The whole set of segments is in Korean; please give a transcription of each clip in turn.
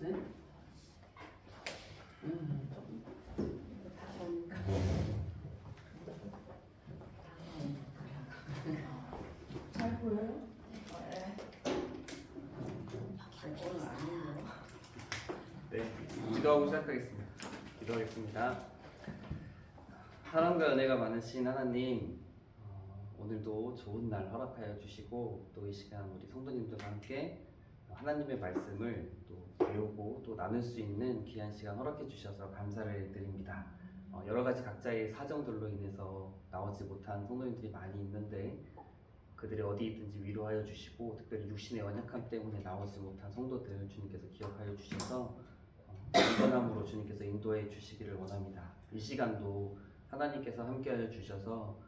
네? 잘 보여요? 네, 기도하고 시작하겠습니다. 기도하겠습니다. 사랑과 은혜가 많으신 하나님, 오늘도 좋은 날 허락하여 주시고 또 이 시간 우리 성도님들과 함께 하나님의 말씀을 또 배우고 또 나눌 수 있는 귀한 시간 허락해 주셔서 감사를 드립니다. 여러 가지 각자의 사정들로 인해서 나오지 못한 성도님들이 많이 있는데 그들이 어디 있든지 위로하여 주시고 특별히 육신의 연약함 때문에 나오지 못한 성도들 주님께서 기억하여 주셔서 온전함으로 주님께서 인도해 주시기를 원합니다. 이 시간도 하나님께서 함께하여 주셔서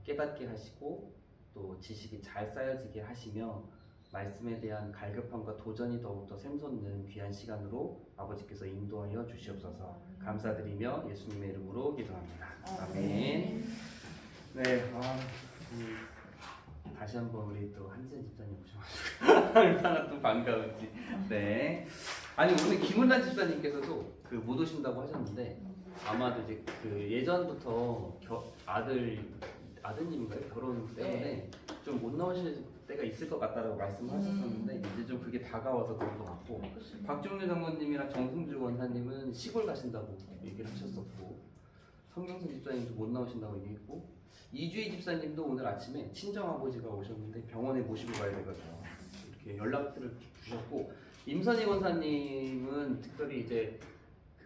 깨닫게 하시고 또 지식이 잘 쌓여지게 하시며 말씀에 대한 갈급함과 도전이 더욱더 샘솟는 귀한 시간으로 아버지께서 인도하여 주시옵소서. 감사드리며 예수님의 이름으로 기도합니다. 아멘. 네, 다시 한번 우리 또 한지연 집사님 오셔가지고 얼마나 또 반가운지. 네. 아니 오늘 김은란 집사님께서도 못 오신다고 하셨는데 아마도 이제 예전부터 아드님인가요? 결혼 때문에 좀 못 나오실 때가 있을 것 같다라고 말씀을 하셨었는데 이제 좀 그게 다가와서 그런 것 같고 박종률 장모님이랑 정승주 원사님은 시골 가신다고 얘기를 하셨었고 성경선 집사님도 못 나오신다고 얘기했고 이주희 집사님도 오늘 아침에 친정아버지가 오셨는데 병원에 모시고 가야 돼가지고 이렇게 연락들을 주셨고 임선희 원사님은 특별히 이제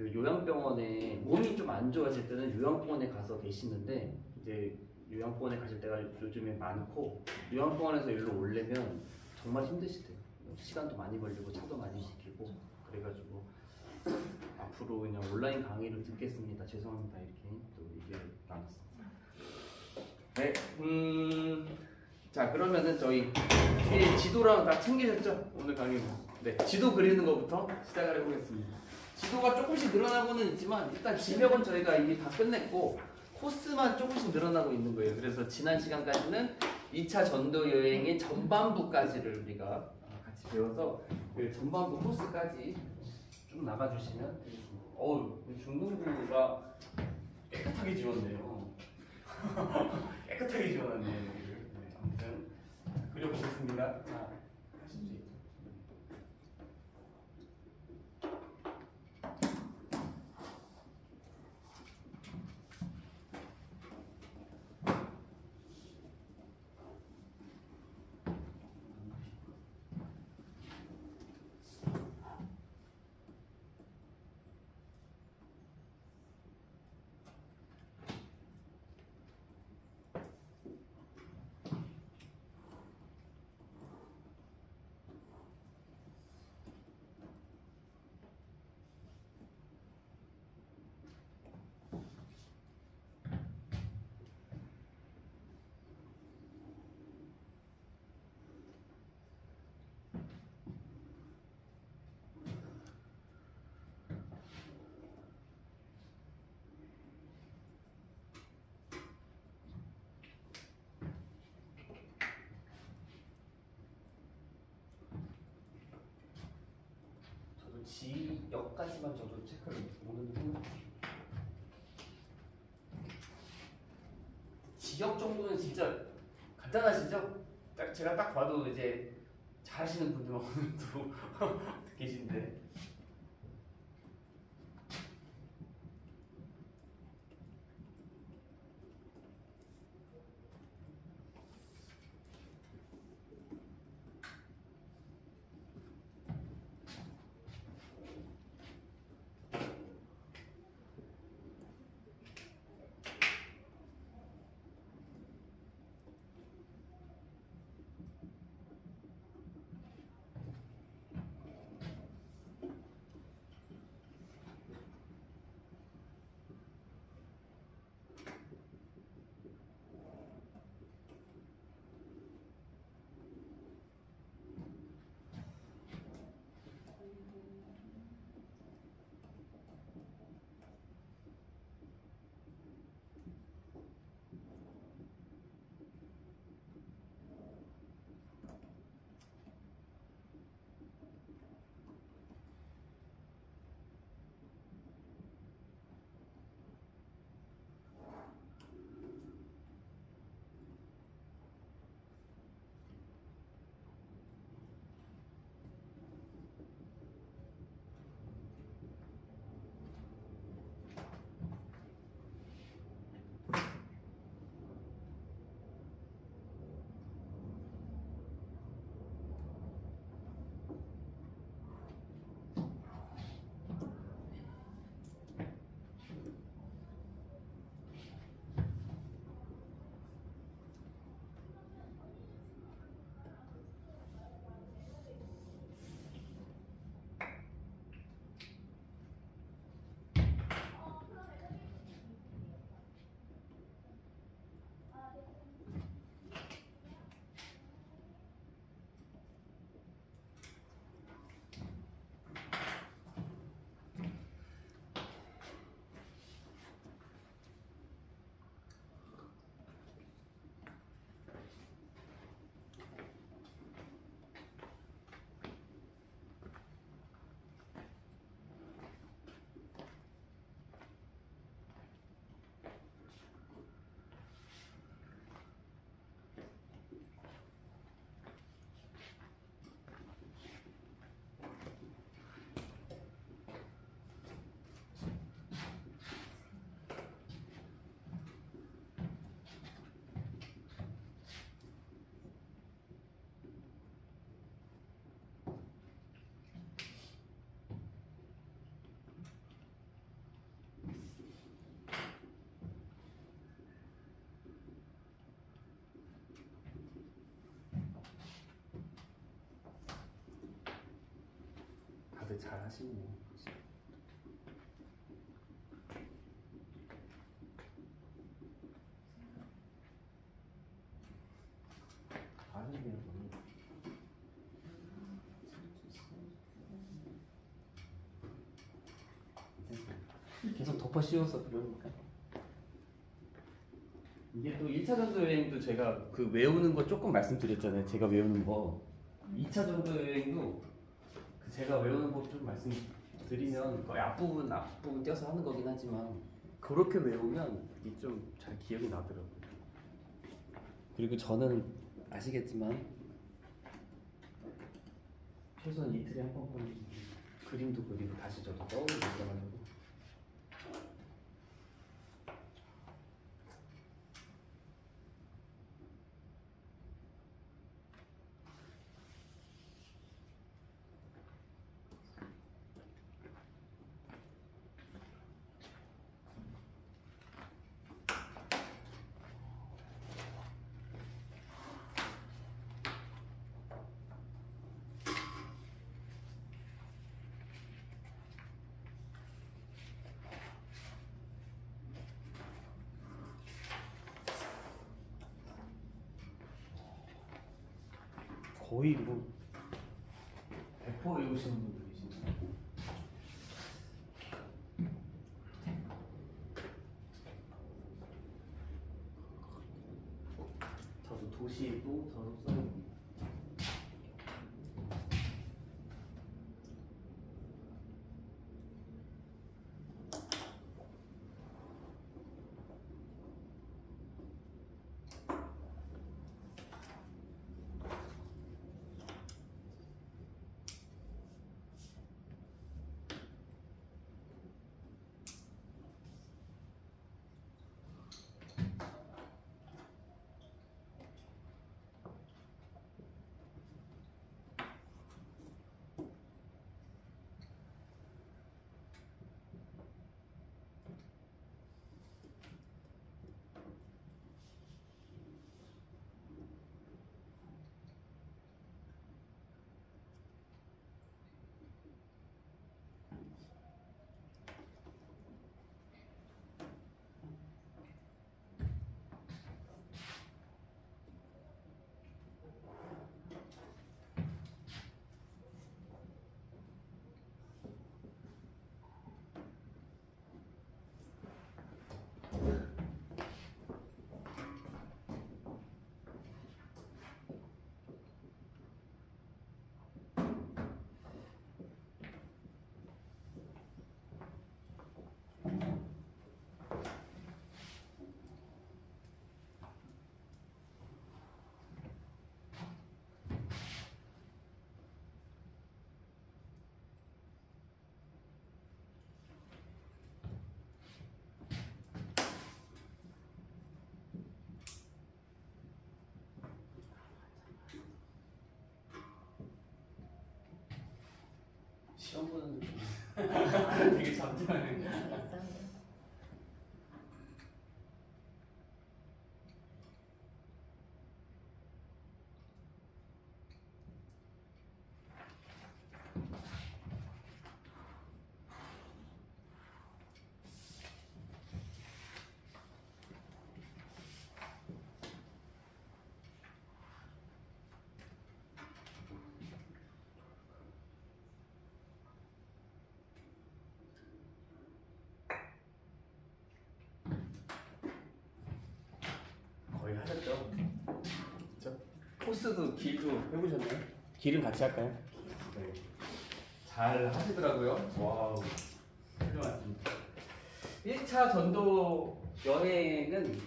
요양병원에 몸이 좀 안 좋아질 때는 요양병원에 가서 계시는데 이제 요양병원에 가실 때가 요즘에 많고 요양병원에서 일로 오려면 정말 힘드시대요. 시간도 많이 걸리고 차도 많이 막히고 그래가지고 앞으로 그냥 온라인 강의를 듣겠습니다. 죄송합니다. 이렇게 또 얘기를 나눴습니다. 네, 자 그러면은 저희 지도랑 다 챙기셨죠? 오늘 강의는. 네, 지도 그리는 것부터 시작을 해보겠습니다. 지도가 조금씩 늘어나고는 있지만 일단 지명은 저희가 이미 다 끝냈고 코스만 조금씩 늘어나고 있는 거예요. 그래서 지난 시간까지는 2차 전도 여행의 전반부까지를 우리가 같이 배워서 그 전반부 코스까지 쭉 나가주시면 되겠습니다. 중등부가 깨끗하게 지웠네요. 깨끗하게 지워놨네요. 여기를. 네, 아무튼 그려보겠습니다. 하실 수 있죠? 지역까지만 저도 체크를 오늘 해놓을게요. 지역 정도는 진짜 간단하시죠? 제가 딱 봐도 이제 잘하시는 분들만 오늘도 계신데 근데 잘 하시네요. 아니네요. 계속 덮어 씌워서 그러니까. 이게 또 1차 전도 여행도 제가 그 외우는 거 조금 말씀드렸잖아요. 제가 외우는 거. 2차 전도 여행도 그 제가 외우는 법 좀 말씀드리면 거의 앞부분 떼어서 하는 거긴 하지만 그렇게 외우면 이게 좀 잘 기억이 나더라고요. 그리고 저는 아시겠지만 최소한 이틀에 한 번은 그림도 그리고 다시 저도 떠올리고 있어가지고 거의 뭐 100% 외우시는 분들 계시네요. 저도 도시도 저도 써요. 시험 보는 느낌. 되게 잠잠해. 거의 하셨죠? 그쵸? 코스도 길도 해보셨나요? 길은 같이 할까요? 네. 잘 하시더라고요. 와우. 훌륭하십니다. 1차 전도 여행은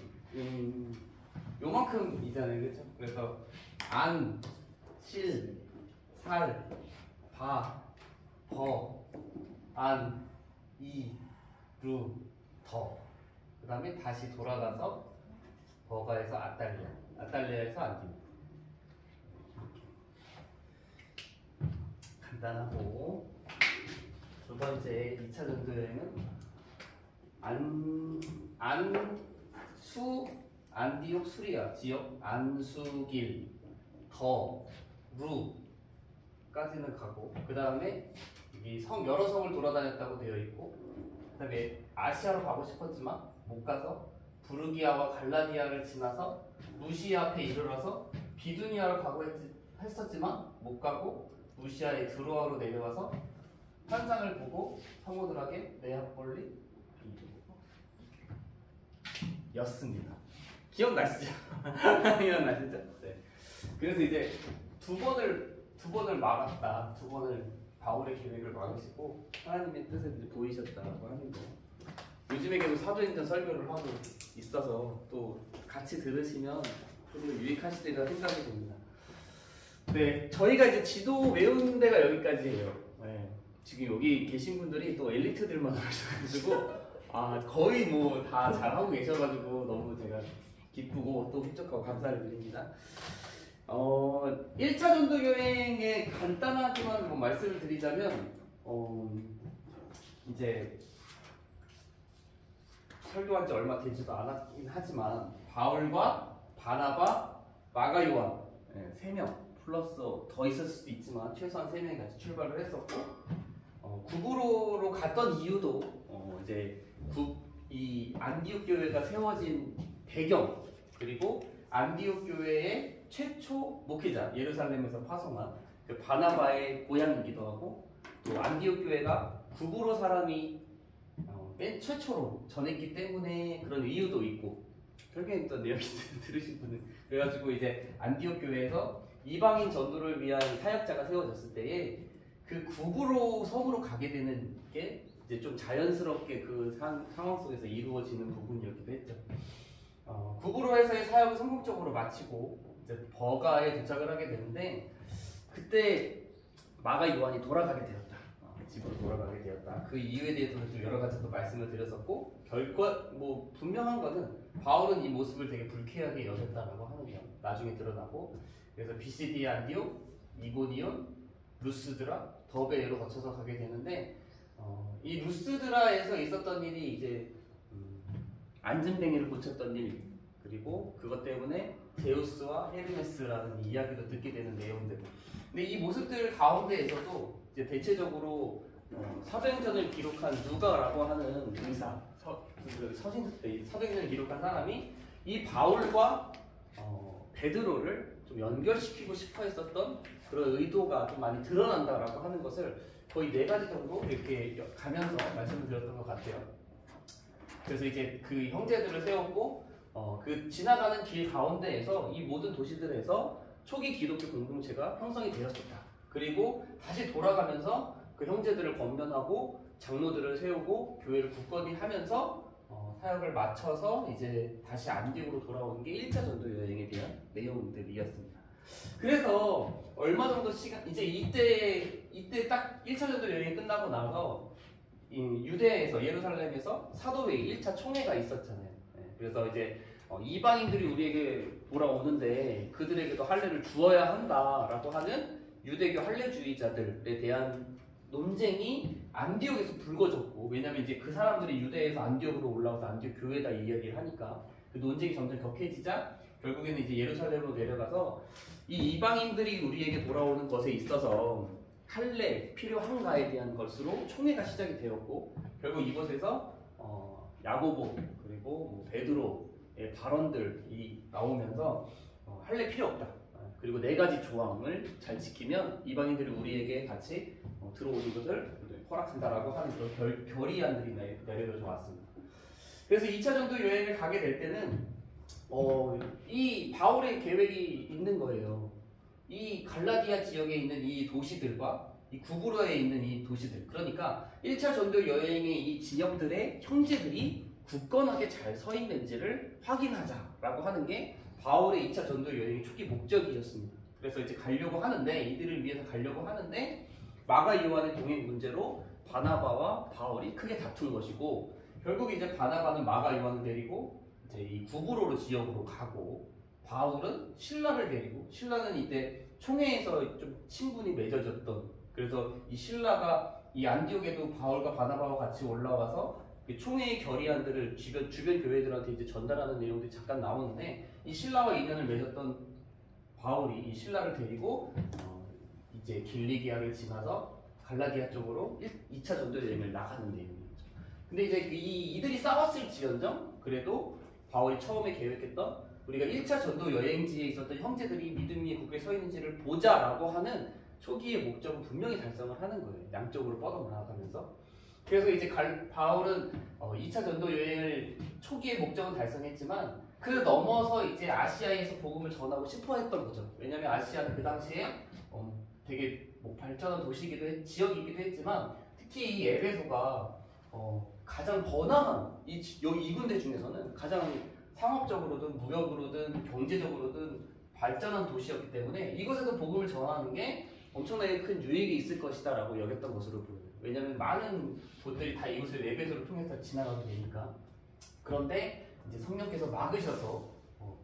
요만큼이잖아요. 그쵸? 그래서 안, 실, 살, 바, 버, 안, 이, 루, 더. 그 다음에 다시 돌아가서 버가에서 아탈리아, 아탈리아에서 안디모. 간단하고 두 번째 2차 전도 여행은 안수 안디옥 수리아 지역 안수길 더 루까지는 가고 그 다음에 이 성 여러 성을 돌아다녔다고 되어 있고, 그다음에 아시아로 가고 싶었지만 못 가서 부르기아와 갈라디아를 지나서 루시아 앞에 이르러서 비두니아로 가고 했었지만 못 가고 루시아의 드로아로 내려와서 환상을 보고 성모들에게 네아폴리 였습니다. 기억나시죠? 기억나시죠? 네. 그래서 이제 두 번을 막았다. 두 번을 바울의 계획을 막으시고 하나님의 뜻을 이제 보이셨다고 하는 거. 요즘에 계속 사도행전 설교를 하고 있어서 또 같이 들으시면 좀 유익하시리라 생각이 듭니다. 네, 저희가 이제 지도 외우는 데가 여기까지예요. 네. 지금 여기 계신 분들이 또 엘리트들만 오셔가지고 거의 뭐 다 잘하고 계셔가지고 너무 제가 기쁘고 또 흡족하고 감사를 드립니다. 1차 전도 여행에 간단하지만 뭐 말씀을 드리자면 이제 설교한 지 얼마 되지도 않았긴 하지만 바울과 바나바, 마가 요한 3명 플러스 더 있을 수도 있지만 최소한 3명이 같이 출발을 했었고 구브로로 갔던 이유도 이제 이 안디옥 교회가 세워진 배경 그리고 안디옥 교회의 최초 목회자 예루살렘에서 파송한 그 바나바의 고향이기도 하고 또 안디옥 교회가 구브로 사람이 맨 최초로 전했기 때문에 그런 이유도 있고 결국엔 또 내용이 들으신 분은 그래가지고 이제 안디옥 교회에서 이방인 전도를 위한 사역자가 세워졌을 때에 그 구브로 섬으로 가게 되는 게 이제 좀 자연스럽게 그 상황 속에서 이루어지는 부분이었기도 했죠. 구브로에서의 사역을 성공적으로 마치고 이제 버가에 도착을 하게 되는데 그때 마가 요한이 돌아가게 되었다. 집으로 돌아가게 되었다. 그 이유에 대해서는 좀 여러 가지 또 말씀을 드렸었고 뭐 분명한 거는 바울은 이 모습을 되게 불쾌하게 여겼다라고 하는 게 나중에 드러나고 그래서 비시디 안디옥, 이고니온, 루스드라, 더베로 거쳐서 가게 되는데 이 루스드라에서 있었던 일이 이제 안전뱅이를 고쳤던 일 그리고 그것 때문에 제우스와 헤르메스라는 이야기도 듣게 되는 내용들. 근데 이 모습들 가운데에서도 이제 대체적으로 사도행전을 기록한 누가라고 하는 의사, 사도행전을 기록한 사람이 이 바울과 베드로를 좀 연결시키고 싶어 했었던 그런 의도가 좀 많이 드러난다라고 하는 것을 거의 4가지 정도 이렇게 가면서 말씀을 드렸던 것 같아요. 그래서 이제 그 형제들을 세웠고 그 지나가는 길 가운데에서 이 모든 도시들에서 초기 기독교 공동체가 형성이 되었었다. 그리고 다시 돌아가면서 그 형제들을 권면하고 장로들을 세우고 교회를 굳건히 하면서 사역을 마쳐서 이제 다시 안디옥으로 돌아오는 게 1차 전도 여행에 대한 내용들이었습니다. 그래서 얼마 정도 시간 이제 이때 딱 1차 전도 여행이 끝나고 나서 유대에서 예루살렘에서 사도회의 1차 총회가 있었잖아요. 그래서 이제 이방인들이 우리에게 돌아오는데 그들에게도 할례를 주어야 한다라고 하는 유대교 할례주의자들에 대한 논쟁이 안디옥에서 불거졌고 왜냐면 이제 그 사람들이 유대에서 안디옥으로 올라와서 안디옥 교회다 이야기를 하니까 그 논쟁이 점점 격해지자 결국에는 이제 예루살렘으로 내려가서 이 이방인들이 우리에게 돌아오는 것에 있어서 할례 필요한가에 대한 것으로 총회가 시작이 되었고 결국 이곳에서 야고보 그리고 뭐 베드로의 발언들이 나오면서 할례 필요 없다. 그리고 4가지 조항을 잘 지키면 이방인들이 우리에게 같이 들어오는 것을 허락한다라고 하는 그런 결의안들이 내려져 왔습니다. 그래서 2차 전도 여행을 가게 될 때는 이 바울의 계획이 있는 거예요. 이 갈라디아 지역에 있는 이 도시들과 이 구브로에 있는 이 도시들 그러니까 1차 전도 여행의 이 지역들의 형제들이 굳건하게 잘 서 있는지를 확인하자라고 하는 게 바울의 2차 전도 여행의 초기 목적이었습니다. 그래서 이제 가려고 하는데 이들을 위해서 가려고 하는데 마가 요한의 동행 문제로 바나바와 바울이 크게 다툰 것이고 결국 이제 바나바는 마가 요한을 데리고 이제 이 구브로로 지역으로 가고 바울은 신라를 데리고 신라는 이때 총회에서 좀 친분이 맺어졌던 그래서 이 신라가 이 안디옥에도 바울과 바나바와 같이 올라와서 총회의 결의안들을 주변 교회들한테 이제 전달하는 내용들이 잠깐 나오는데 이 신라와 인연을 맺었던 바울이 이 신라를 데리고 이제 길리기아를 지나서 갈라디아 쪽으로 2차 전도 여행을 나가는 내용이었죠. 근데 이제 이들이 싸웠을지언정 그래도 바울이 처음에 계획했던 우리가 1차 전도 여행지에 있었던 형제들이 믿음 위에 굳게 서 있는지를 보자라고 하는 초기의 목적은 분명히 달성을 하는 거예요. 양쪽으로 뻗어나가면서. 그래서 이제 바울은 2차 전도 여행을 초기의 목적은 달성했지만 그 넘어서 이제 아시아에서 복음을 전하고 싶어 했던 거죠. 왜냐면 아시아는 그 당시에 되게 뭐 발전한 도시이기도 지역이기도 했지만 특히 이 에베소가 가장 번화한 이 군대 중에서는 가장 상업적으로든 무역으로든 경제적으로든 발전한 도시였기 때문에 이곳에서 복음을 전하는 게 엄청나게 큰 유익이 있을 것이다 라고 여겼던 것으로 보여요. 왜냐면 많은 곳들이 다 이곳을 에베소를 통해서 지나가게 되니까. 그런데 이제 성령께서 막으셔서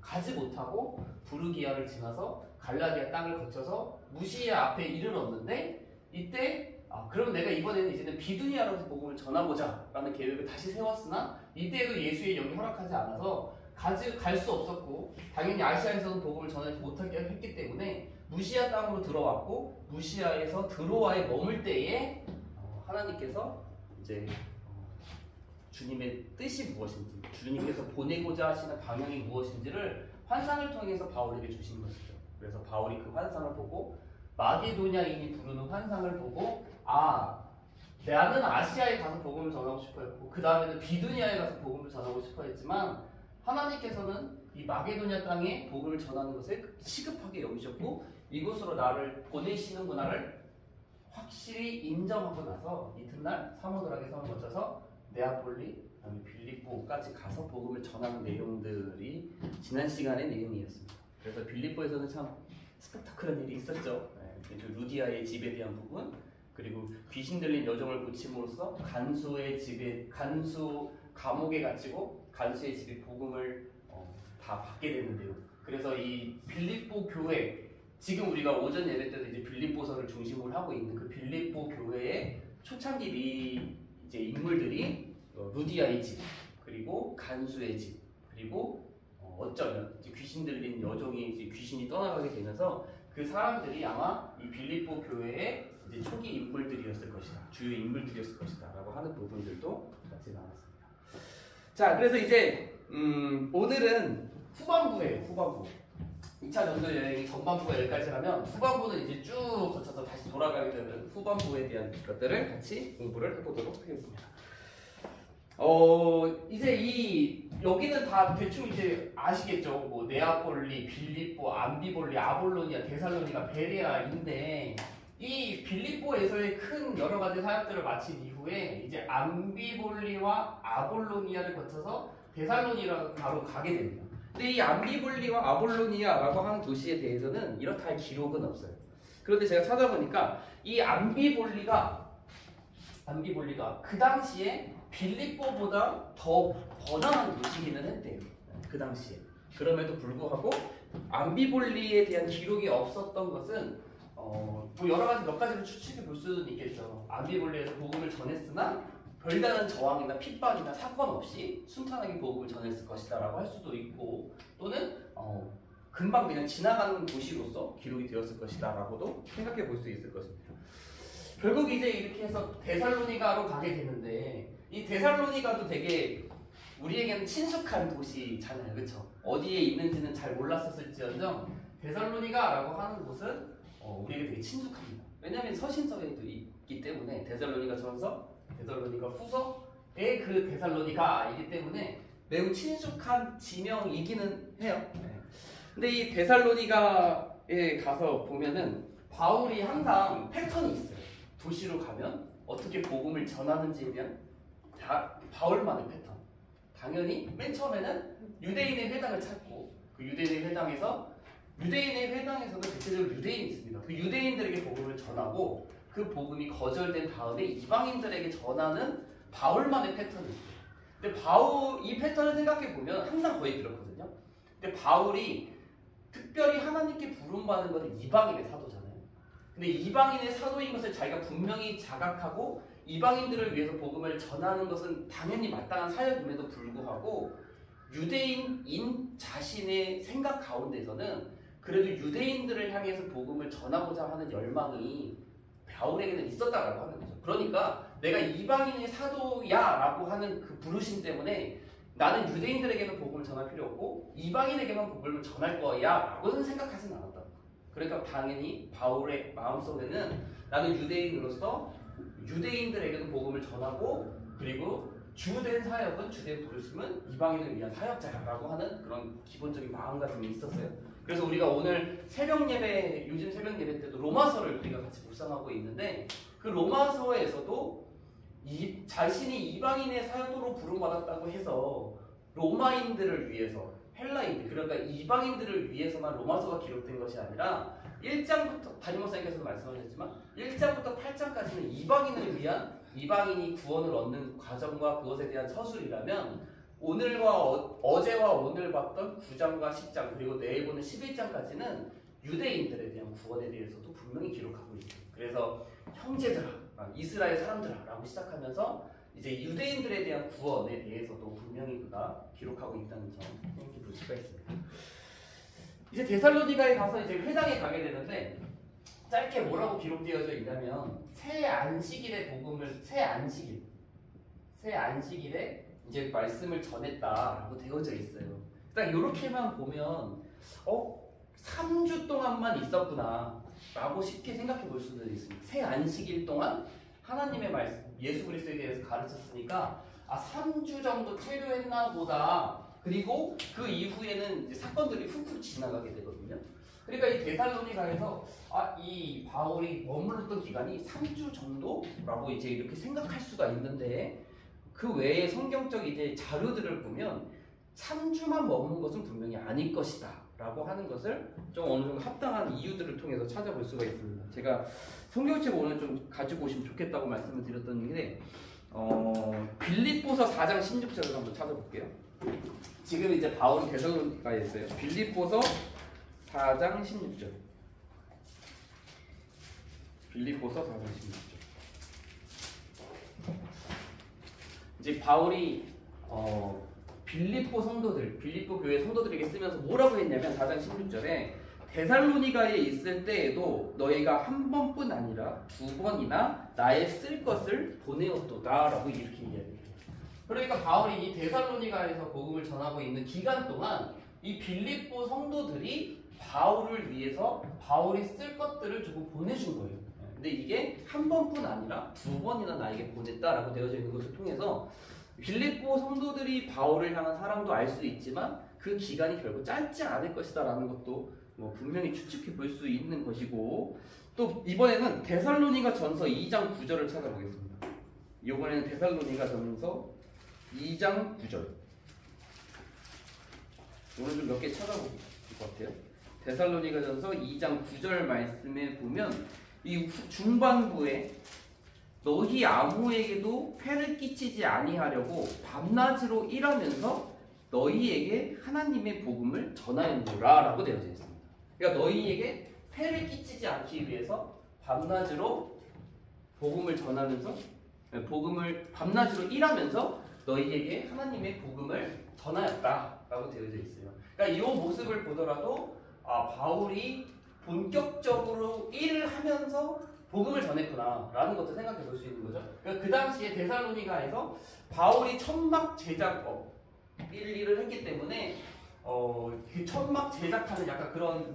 가지 못하고 부르기아를 지나서 갈라디아 땅을 거쳐서 무시아 앞에 이르렀는데 이때 그럼 내가 이번에는 이제는 비두니아로 복음을 전하고자 라는 계획을 다시 세웠으나 이때에도 예수의 영이 허락하지 않아서 갈 수 없었고 당연히 아시아에서는 복음을 전하지 못하게 했기 때문에 무시아 땅으로 들어왔고 무시아에서 드로아에 머물 때에 하나님께서 이제 주님의 뜻이 무엇인지 주님께서 보내고자 하시는 방향이 무엇인지를 환상을 통해서 바울에게 주신 것이죠. 그래서 바울이 그 환상을 보고 마게도냐인이 부르는 환상을 보고 나는 아시아에 가서 복음을 전하고 싶어 했고 그 다음에는 비두니아에 가서 복음을 전하고 싶어 했지만 하나님께서는 이 마게도냐 땅에 복음을 전하는 것을 시급하게 여기셨고 이곳으로 나를 보내시는구나를 확실히 인정하고 나서 이튿날 사모드라게 성을 거쳐서 네아폴리, 그다음에 빌립보까지 가서 복음을 전하는 내용들이 지난 시간의 내용이었습니다. 그래서 빌립보에서는 참 스펙타클한 일이 있었죠. 루디아의 집에 대한 부분, 그리고 귀신 들린 여종을 고침으로써 간수 감옥에 갇히고 간수의 집에 복음을 다 받게 되는데요. 그래서 이 빌립보 교회, 지금 우리가 오전 예배 때도 이제 빌립보서를 중심으로 하고 있는 그 빌립보 교회의 초창기 이제 인물들이 루디아의 집, 그리고 간수의 집, 그리고 어쩌면 이제 귀신 들린 여종이 이제 귀신이 떠나가게 되면서 그 사람들이 아마 이 빌립보 교회의 이제 초기 인물들이었을 것이다, 주요 인물들이었을 것이다라고 하는 부분들도 같이 나왔습니다. 자, 그래서 이제 오늘은 후반부예요. 후반부. 2차 전도 여행이 전반부가 여기까지라면 후반부는 이제 쭉 거쳐서 다시 돌아가게 되는 후반부에 대한 것들을 같이 공부를 해보도록 하겠습니다. 이제 여기는 다 대충 이제 아시겠죠? 뭐 네아폴리, 빌립보, 암비볼리, 아볼로니아, 데살로니가, 베레아인데 이 빌립보에서의 큰 여러 가지 사역들을 마친 이후에 이제 암비볼리와 아볼로니아를 거쳐서 데살로니가로 가게 됩니다. 근데 이 암비볼리와 아볼로니아라고 하는 도시에 대해서는 이렇다 할 기록은 없어요. 그런데 제가 찾아보니까 이 암비볼리가 그 당시에 빌립보보다 더 번화한 도시기는 했대요. 그 당시에. 그럼에도 불구하고 암비볼리에 대한 기록이 없었던 것은 뭐 여러 가지 몇 가지를 추측해 볼 수는 있겠죠. 암비볼리에서 복음을 전했으나 별다른 저항이나 핍박이나 사건 없이 순탄하게 복음을 전했을 것이다라고 할 수도 있고, 또는 금방 그냥 지나가는 도시로서 기록이 되었을 것이다라고도 생각해 볼 수 있을 것입니다. 결국 이제 이렇게 해서 데살로니가로 가게 되는데 이 데살로니가도 되게 우리에게는 친숙한 도시잖아요, 그렇죠? 어디에 있는지는 잘 몰랐었을지언정 데살로니가라고 하는 곳은 우리에게 되게 친숙합니다. 왜냐하면 서신서에도 있기 때문에 데살로니가전서, 데살로니가 후서의 그 데살로니가이기 때문에 매우 친숙한 지명이기는 해요. 근데 이 데살로니가에 가서 보면은 바울이 항상 패턴이 있어요. 도시로 가면 어떻게 복음을 전하는지에 대한 바울만의 패턴. 당연히 맨 처음에는 유대인의 회당을 찾고 그 유대인의 회당에서는 대체적으로 유대인이 있습니다. 그 유대인들에게 복음을 전하고 그 복음이 거절된 다음에 이방인들에게 전하는 바울만의 패턴이 있어요. 근데 이 패턴을 생각해 보면 항상 거의 그렇거든요. 근데 바울이 특별히 하나님께 부름받은 것은 이방인의 사도잖아요. 근데 이방인의 사도인 것을 자기가 분명히 자각하고 이방인들을 위해서 복음을 전하는 것은 당연히 마땅한 사역임에도 불구하고 유대인인 자신의 생각 가운데서는 그래도 유대인들을 향해서 복음을 전하고자 하는 열망이 바울에게는 있었다라고 하는 거죠. 그러니까 내가 이방인의 사도야라고 하는 그 부르심 때문에 나는 유대인들에게는 복음을 전할 필요 없고 이방인에게만 복음을 전할 거야라고는 생각하진 않았다. 그러니까 당연히 바울의 마음속에는 나는 유대인으로서 유대인들에게도 복음을 전하고 그리고 주된 사역은 주된 부르심은 이방인을 위한 사역자라고 하는 그런 기본적인 마음가짐이 있었어요. 그래서 우리가 오늘 새벽 예배, 요즘 새벽 예배 때도 로마서를 우리가 같이 묵상하고 있는데 그 로마서에서도 자신이 이방인의 사도로 부름받았다고 해서 로마인들을 위해서 헬라인들, 그러니까 이방인들을 위해서만 로마서가 기록된 것이 아니라 1장부터 담임 목사님께서도 말씀하셨지만 1장부터 8장까지는 이방인을 위한 이방인이 구원을 얻는 과정과 그것에 대한 서술이라면 어제와 오늘 봤던 9장과 10장 그리고 내일 보는 11장까지는 유대인들에 대한 구원에 대해서도 분명히 기록하고 있어요. 그래서 형제들아, 이스라엘 사람들아 라고 시작하면서 이제 유대인들에 대한 구원에 대해서도 분명히 그가 기록하고 있다는 점 생각해 볼 수가 있습니다. 이제 데살로니가에 가서 이제 회당에 가게 되는데 짧게 뭐라고 기록되어져 있냐면 새 안식일의 복음을 새 안식일에 이제 말씀을 전했다라고 되어져 있어요. 딱 이렇게만 보면 3주 동안만 있었구나 라고 쉽게 생각해 볼 수도 있습니다. 새 안식일 동안 하나님의 말씀, 예수 그리스도에 대해서 가르쳤으니까 3주 정도 체류했나 보다. 그리고 그 이후에는 이제 사건들이 훅훅 지나가게 되거든요. 그러니까 이 데살로니가에서 이 바울이 머물렀던 기간이 3주 정도라고 이제 이렇게 생각할 수가 있는데 그 외에 성경적 이제 자료들을 보면 3주만 머문 것은 분명히 아닐 것이다 라고 하는 것을 좀 어느 정도 합당한 이유들을 통해서 찾아볼 수가 있습니다. 제가 성경책 오늘 좀 가지고 오시면 좋겠다고 말씀을 드렸던 게 빌립보서 4장 16절을 한번 찾아볼게요. 지금 이제 바울은 데살로니가에 있어요. 빌립보서 4장 16절. 빌립보서 4장 16절. 이제 바울이 빌립보 교회 성도들에게 쓰면서 뭐라고 했냐면 4장 16절에 데살로니가에 있을 때에도 너희가 한 번뿐 아니라 2번이나 나의 쓸 것을 보내었도다 라고 이렇게 이야기해요. 그러니까 바울이 이 데살로니가에서 복음을 전하고 있는 기간 동안 이 빌립보 성도들이 바울을 위해서 바울이 쓸 것들을 조금 보내준 거예요. 근데 이게 한 번뿐 아니라 2번이나 나에게 보냈다라고 되어져 있는 것을 통해서 빌립보 성도들이 바울을 향한 사랑도 알 수 있지만 그 기간이 결국 짧지 않을 것이다 라는 것도 분명히 추측해 볼 수 있는 것이고, 또 이번에는 데살로니가 전서 2장 9절을 찾아보겠습니다. 이번에는 데살로니가 전서 2장 9절. 오늘 좀 몇 개 찾아볼 것 같아요. 데살로니가 전서 2장 9절 말씀에 보면 이 중반부에 너희 아무에게도 폐를 끼치지 아니하려고 밤낮으로 일하면서 너희에게 하나님의 복음을 전하였노라 라고 되어져 있습니다. 그러니까 너희에게 폐를 끼치지 않기 위해서 밤낮으로 복음을 전하면서 밤낮으로 일하면서 너희에게 하나님의 복음을 전하였다 라고 되어져 있어요. 그러니까 이 모습을 보더라도 바울이 본격적으로 일을 하면서 복음을 전했구나 라는 것도 생각해 볼 수 있는 거죠. 그러니까 그 당시에 데살로니가에서 바울이 천막 제작업 일을 했기 때문에 그 천막 제작하는 약간 그런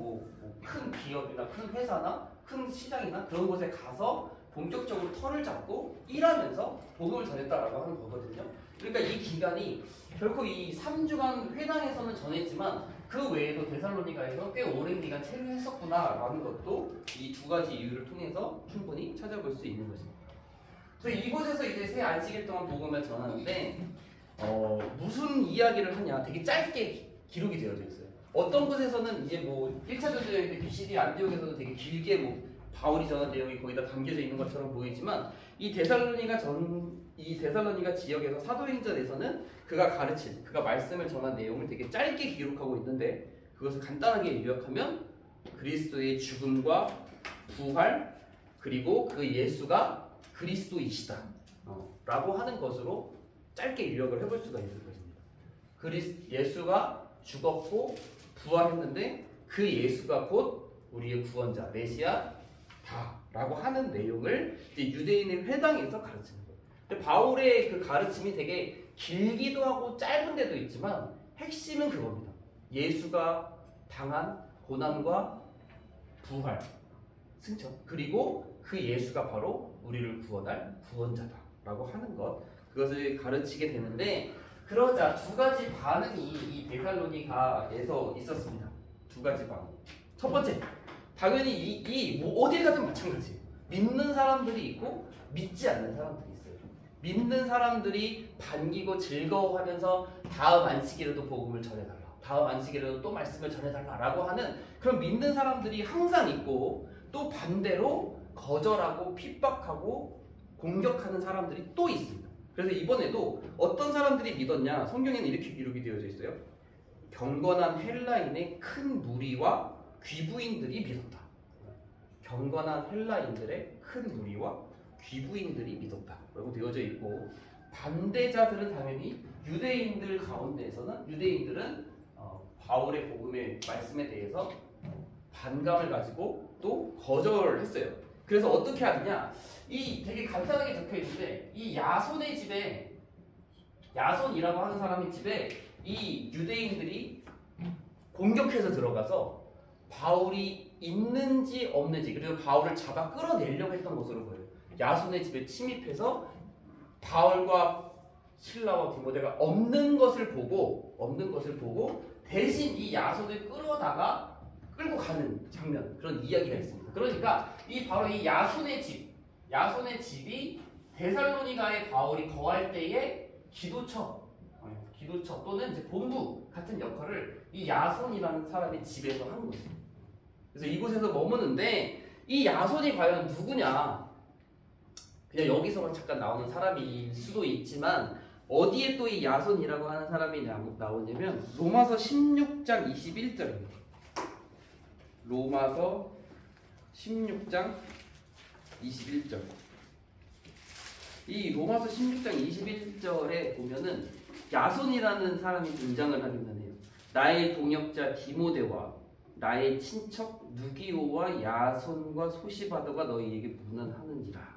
큰 기업이나 큰 회사나 큰 시장이나 그런 곳에 가서 본격적으로 털을 잡고 일하면서 복음을 전했다라고 하는 거거든요. 그러니까 이 기간이 결코 이 3주간 회당에서는 전했지만 그 외에도 데살로니가에서 꽤 오랜 기간 체류했었구나라는 것도 이 두 가지 이유를 통해서 충분히 찾아볼 수 있는 것입니다. 그래서 이곳에서 이제 새 안식일 동안 복음을 전하는데 무슨 이야기를 하냐 되게 짧게 기록이 되어져 있어요. 어떤 곳에서는 이제 1차 전도여행 때 BCD 안디옥에서도 되게 길게 바울이 전한 내용이 거의 다 담겨져 있는 것처럼 보이지만 이 데살로니가 지역에서 사도행전에서는 그가 말씀을 전한 내용을 되게 짧게 기록하고 있는데 그것을 간단하게 요약하면 그리스도의 죽음과 부활 그리고 그 예수가 그리스도이시다 라고 하는 것으로 짧게 요약을 해볼 수가 있을 것입니다. 예수가 죽었고 부활했는데 그 예수가 곧 우리의 구원자 메시아다 라고 하는 내용을 이제 유대인의 회당에서 가르치는 거예요. 근데 바울의 그 가르침이 되게 길기도 하고 짧은 데도 있지만 핵심은 그겁니다. 예수가 당한 고난과 부활, 승천, 그리고 그 예수가 바로 우리를 구원할 구원자다라고 하는 것, 그것을 가르치게 되는데, 그러자 두 가지 반응이 이 데살로니가에서 있었습니다. 두 가지 반응. 첫 번째, 당연히 뭐 어딜 가든 마찬가지예요. 믿는 사람들이 있고 믿지 않는 사람들이 있어요. 믿는 사람들이 반기고 즐거워하면서 다음 안식일에도 복음을 전해달라, 다음 안식일에도 또 말씀을 전해달라라고 하는 그런 믿는 사람들이 항상 있고, 또 반대로 거절하고 핍박하고 공격하는 사람들이 또 있습니다. 그래서 이번에도 어떤 사람들이 믿었냐, 성경에는 이렇게 기록이 되어져 있어요. 경건한 헬라인의 큰 무리와 귀부인들이 믿었다. 경건한 헬라인들의 큰 무리와 귀부인들이 믿었다 라고 되어져 있고, 반대자들은 당연히 유대인들 가운데에서는 유대인들은 바울의 복음의 말씀에 대해서 반감을 가지고 또 거절했어요. 그래서 어떻게 하느냐, 이 되게 간단하게 적혀 있는데, 이 야손의 집에, 야손이라고 하는 사람의 집에 이 유대인들이 공격해서 들어가서 바울이 있는지 없는지, 그리고 바울을 잡아 끌어내려고 했던 것으로 보여요. 야손의 집에 침입해서 바울과 실라와 디모데가 없는 것을 보고 대신 이 야손을 끌고 가는 장면, 그런 이야기가 있습니다. 그러니까 바로 이 야손의 집이 데살로니가에 바울이 거할 때의 기도처 또는 이제 본부 같은 역할을 이 야손이라는 사람의 집에서 하는 거죠. 그래서 이곳에서 머무는데, 이 야손이 과연 누구냐? 그냥 여기서만 잠깐 나오는 사람일 수도 있지만, 어디에 또 이 야손이라고 하는 사람이 나오냐면 로마서 16장 21절입니다. 로마서 16장 21절. 이 로마서 16장 21절에 보면은 야손이라는 사람이 등장을 하기는 해요. 나의 동역자 디모데와 나의 친척 누기오와 야손과 소시바더가 너희에게 문안하는지라.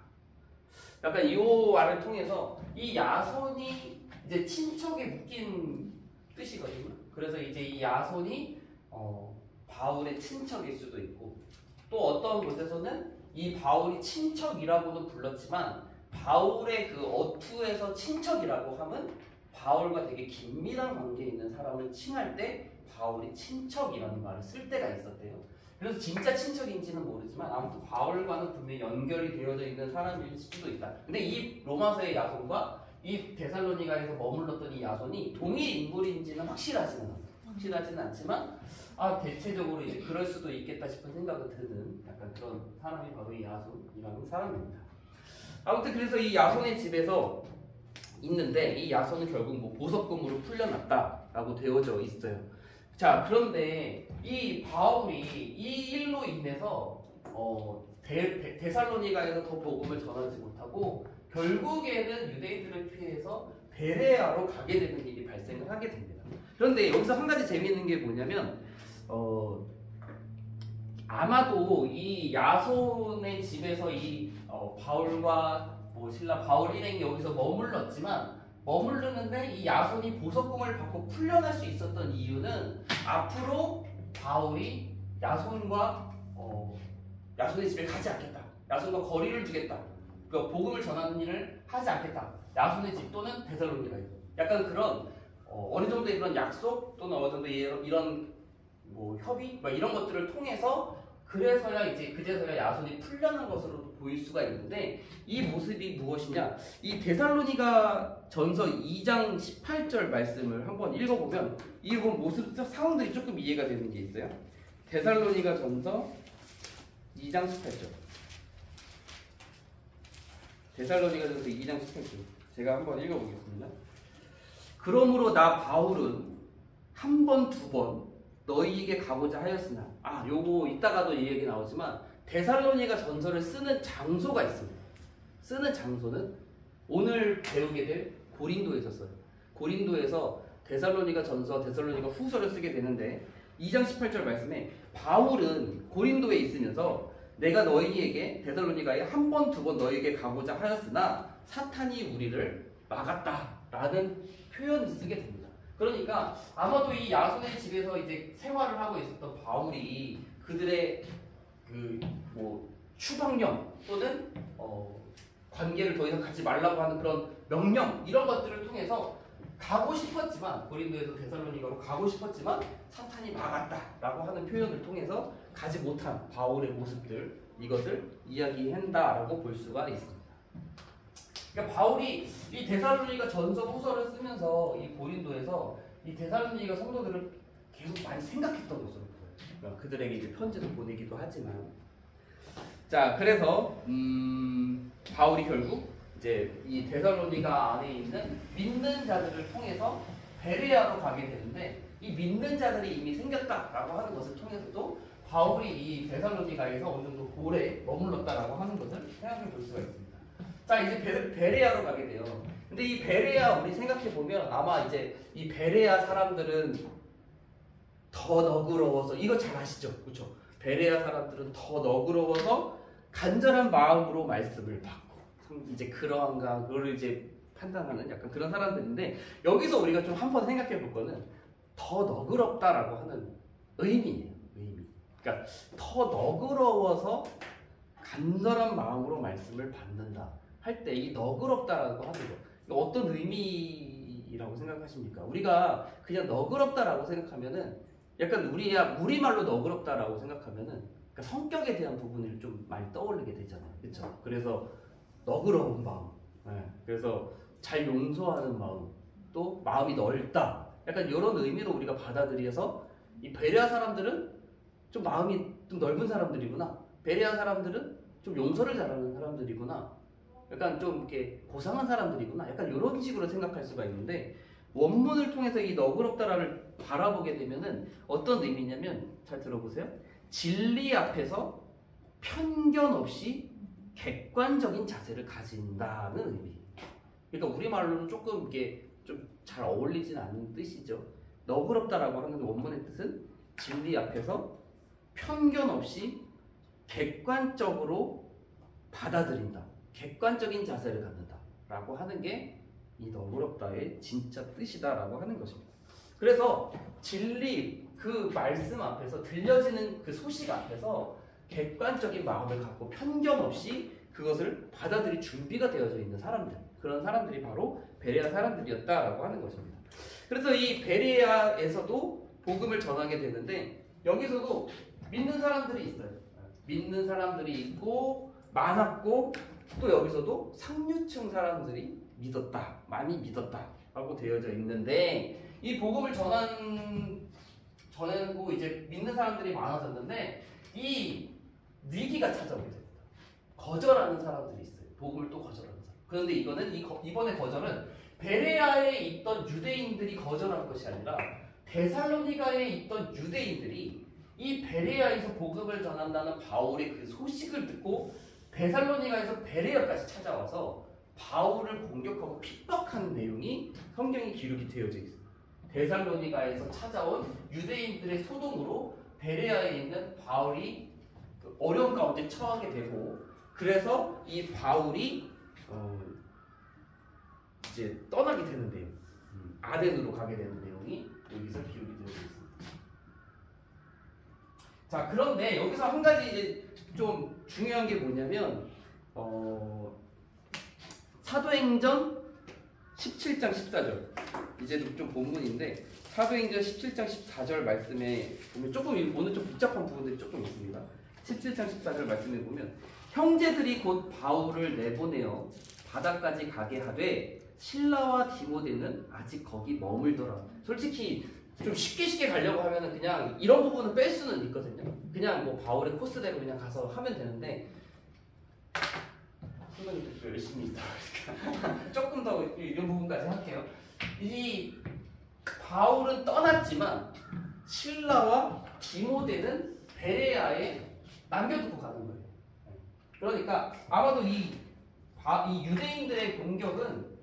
약간 이 말을 통해서 이 야손이 이제 친척에 묶인 뜻이거든요. 그래서 이제 이 야손이 바울의 친척일 수도 있고, 또 어떤 곳에서는 이 바울이 친척이라고도 불렀지만 바울의 그 어투에서 친척이라고 하면 바울과 되게 긴밀한 관계에 있는 사람을 칭할 때 바울이 친척이라는 말을 쓸 때가 있었대요. 그래서 진짜 친척인지는 모르지만 아무튼 바울과는 분명히 연결이 되어져 있는 사람일 수도 있다. 근데 이 로마서의 야손과 이 데살로니가에서 머물렀던 이 야손이 동일 인물인지는 확실하지는 않지만, 대체적으로 이제 그럴 수도 있겠다 싶은 생각이 드는 약간 그런 사람이 바로 이 야손이라는 사람입니다. 아무튼 그래서 이 야손의 집에서 있는데, 이 야손은 결국 뭐 보석금으로 풀려났다라고 되어져 있어요. 자, 그런데 이 바울이 이 일로 인해서 데살로니가에서 더 복음을 전하지 못하고 결국에는 유대인들을 피해서 베레아로 가게 되는 일이 발생을 하게 됩니다. 그런데 여기서 한 가지 재미있는 게 뭐냐면, 아마도 이 야손의 집에서 이 바울과 실라 바울 일행이 여기서 머물렀는데 이 야손이 보석금을 받고 풀려날 수 있었던 이유는 앞으로 바울이 야손의 집에 가지 않겠다, 야손과 거리를 두겠다, 그 복음을 전하는 일을 하지 않겠다, 야손의 집 또는 데살로니가에서 약간 그런 어느 정도의 그런 약속 또는 어느 정도의 이런 뭐 협의 이런 것들을 통해서 그제서야 야손이 풀려난 것으로 보일 수가 있는데, 이 모습이 무엇이냐? 이 데살로니가 전서 2장 18절 말씀을 한번 읽어보면 이 모습 상황들이 조금 이해가 되는 게 있어요. 데살로니가 전서 2장 18절. 데살로니가 전서 2장 18절. 제가 한번 읽어보겠습니다. 그러므로 나 바울은 한 번, 두 번 너희에게 가고자 하였으나, 요거 이따가도 이 얘기 나오지만 데살로니가 전서를 쓰는 장소가 있습니다. 쓰는 장소는 오늘 배우게 될 고린도에서 써요. 고린도에서 데살로니가 전서, 데살로니가 후서를 쓰게 되는데 2장 18절 말씀에 바울은 고린도에 있으면서 내가 너희에게 데살로니가에 한 번, 두 번 너희에게 가고자 하였으나 사탄이 우리를 막았다라는 표현을 쓰게 됩니다. 그러니까 아마도 이 야손의 집에서 이제 생활을 하고 있었던 바울이 그들의 그 뭐 추방령 또는 관계를 더 이상 갖지 말라고 하는 그런 명령 이런 것들을 통해서 가고 싶었지만 고린도에서 데살로니가로 가고 싶었지만 사탄이 막았다라고 하는 표현을 통해서 가지 못한 바울의 모습들 이것을 이야기한다라고 볼 수가 있습니다. 그러니까 바울이 이 데살로니가 전서 후서를 쓰면서 이 고린도에서 이 데살로니가 성도들을 계속 많이 생각했던 것으로 보여요. 그러니까 그들에게 이제 편지도 보내기도 하지만 자 그래서 바울이 결국 이제 이 데살로니가 안에 있는 믿는 자들을 통해서 베레아로 가게 되는데 이 믿는 자들이 이미 생겼다라고 하는 것을 통해서도 바울이 이 데살로니가에서 어느 정도 오래 머물렀다라고 하는 것을 생각해 볼 수가 있습니다. 자 이제 베레아로 가게 돼요. 근데 이 베레아 우리 생각해 보면 아마 이제 이 베레아 사람들은 더 너그러워서 이거 잘 아시죠? 그렇죠? 베레아 사람들은 더 너그러워서 간절한 마음으로 말씀을 받고 이제 그러한가 그걸 이제 판단하는 약간 그런 사람들인데 여기서 우리가 좀 한번 생각해 볼 거는 더 너그럽다라고 하는 의미예요. 의미. 그러니까 더 너그러워서 간절한 마음으로 말씀을 받는다 할 때 이 너그럽다라고 하는 거 이거 어떤 의미라고 생각하십니까? 우리가 그냥 너그럽다라고 생각하면은 약간 우리말로 너그럽다라고 생각하면은 그러니까 성격에 대한 부분을 좀 많이 떠올리게 되잖아요. 그렇죠? 그래서 너그러운 마음, 그래서 잘 용서하는 마음, 또 마음이 넓다. 약간 이런 의미로 우리가 받아들여서 이 베레아 사람들은 좀 마음이 좀 넓은 사람들이구나. 베레아 사람들은 좀 용서를 잘하는 사람들이구나. 약간 좀 이렇게 고상한 사람들이구나. 약간 이런 식으로 생각할 수가 있는데 원문을 통해서 이 너그럽다를 바라보게 되면은 어떤 의미냐면 잘 들어보세요. 진리 앞에서 편견 없이 객관적인 자세를 가진다는 의미. 그러니까 우리말로는 조금 이게 좀 잘 어울리진 않는 뜻이죠. 너그럽다라고 하는 원문의 뜻은 진리 앞에서 편견 없이 객관적으로 받아들인다. 객관적인 자세를 갖는다. 라고 하는 게 이 너그럽다의 진짜 뜻이다라고 하는 것입니다. 그래서 진리 그 말씀 앞에서 들려지는 그 소식 앞에서 객관적인 마음을 갖고 편견 없이 그것을 받아들일 준비가 되어져 있는 사람들 그런 사람들이 바로 베레아 사람들이었다라고 하는 것입니다. 그래서 이 베레아에서도 복음을 전하게 되는데 여기서도 믿는 사람들이 있어요. 믿는 사람들이 있고 많았고 또 여기서도 상류층 사람들이 믿었다 많이 믿었다 라고 되어져 있는데 이 복음을 전하고 이제 믿는 사람들이 많아졌는데 이 위기가 찾아오게 됩니다. 거절하는 사람들이 있어요. 복음을 또 거절하는 사람. 그런데 이번에 거절은 베레아에 있던 유대인들이 거절한 것이 아니라 데살로니가에 있던 유대인들이 이 베레아에서 복음을 전한다는 바울의 그 소식을 듣고 데살로니가에서 베레아까지 찾아와서 바울을 공격하고 핍박하는 내용이 성경에 기록이 되어져 있습니다. 데살로니가에서 찾아온 유대인들의 소동으로 베레아에 있는 바울이 어려운 가운데 처하게 되고 그래서 이 바울이 이제 떠나게 되는 내용, 아덴으로 가게 되는 내용이 여기서 기록이 되어 있습니다. 자 그런데 여기서 한 가지 이제 좀 중요한 게 뭐냐면 사도행전 17장 14절 이제 좀 본문인데 사도행전 17장 14절 말씀에 보면 조금 오늘 좀 복잡한 부분들이 조금 있습니다. 17장 14절 말씀에 보면 형제들이 곧 바울을 내보내어 바다까지 가게 하되 실라와 디모데는 아직 거기 머물더라. 솔직히 좀 쉽게 가려고 하면은 그냥 이런 부분은 뺄 수는 있거든요. 그냥 뭐 바울의 코스대로 그냥 가서 하면 되는데 선생님들 열심히 있다 조금 더 이런 부분까지 할게요. 이 바울은 떠났지만 실라와 디모데는 베레아에 남겨두고 가는 거예요. 그러니까 아마도 이 유대인들의 공격은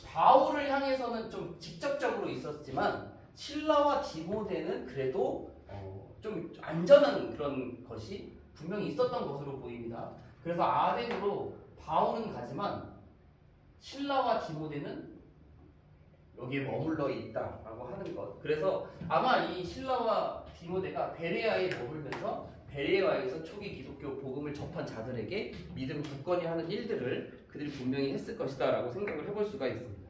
바울을 향해서는 좀 직접적으로 있었지만 실라와 디모데는 그래도 좀 안전한 그런 것이 분명히 있었던 것으로 보입니다. 그래서 아덴으로 바울은 가지만 실라와 디모데는 여기에 머물러 있다라고 하는 것. 그래서 아마 이 실라와 디모데가 베레아에 머물면서 베레아에서 초기 기독교 복음을 접한 자들에게 믿음 굳건히 하는 일들을 그들이 분명히 했을 것이다 라고 생각을 해볼 수가 있습니다.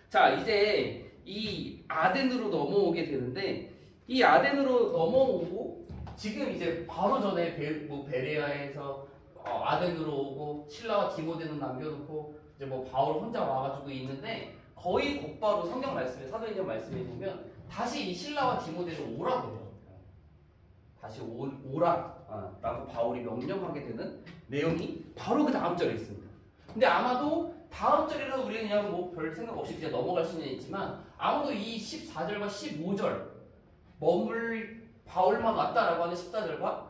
자, 이제 이 아덴으로 넘어오게 되는데 이 아덴으로 넘어오고 지금 이제 바로 전에 베레아에서 아덴으로 오고 실라와 디모데는 남겨놓고 이제 뭐 바울 혼자 와가지고 있는데 거의 곧바로 성경 말씀에 사도행전 말씀에 보면 다시 이 실라와 디모데를 오라고 해요. 다시 오라라고 바울이 명령하게 되는 내용이 바로 그 다음 절에 있습니다. 근데 아마도 다음 절이라도 우리는 그냥 뭐 별 생각 없이 그냥 넘어갈 수는 있지만 아마도 이 14절과 15절 바울만 왔다라고 하는 14절과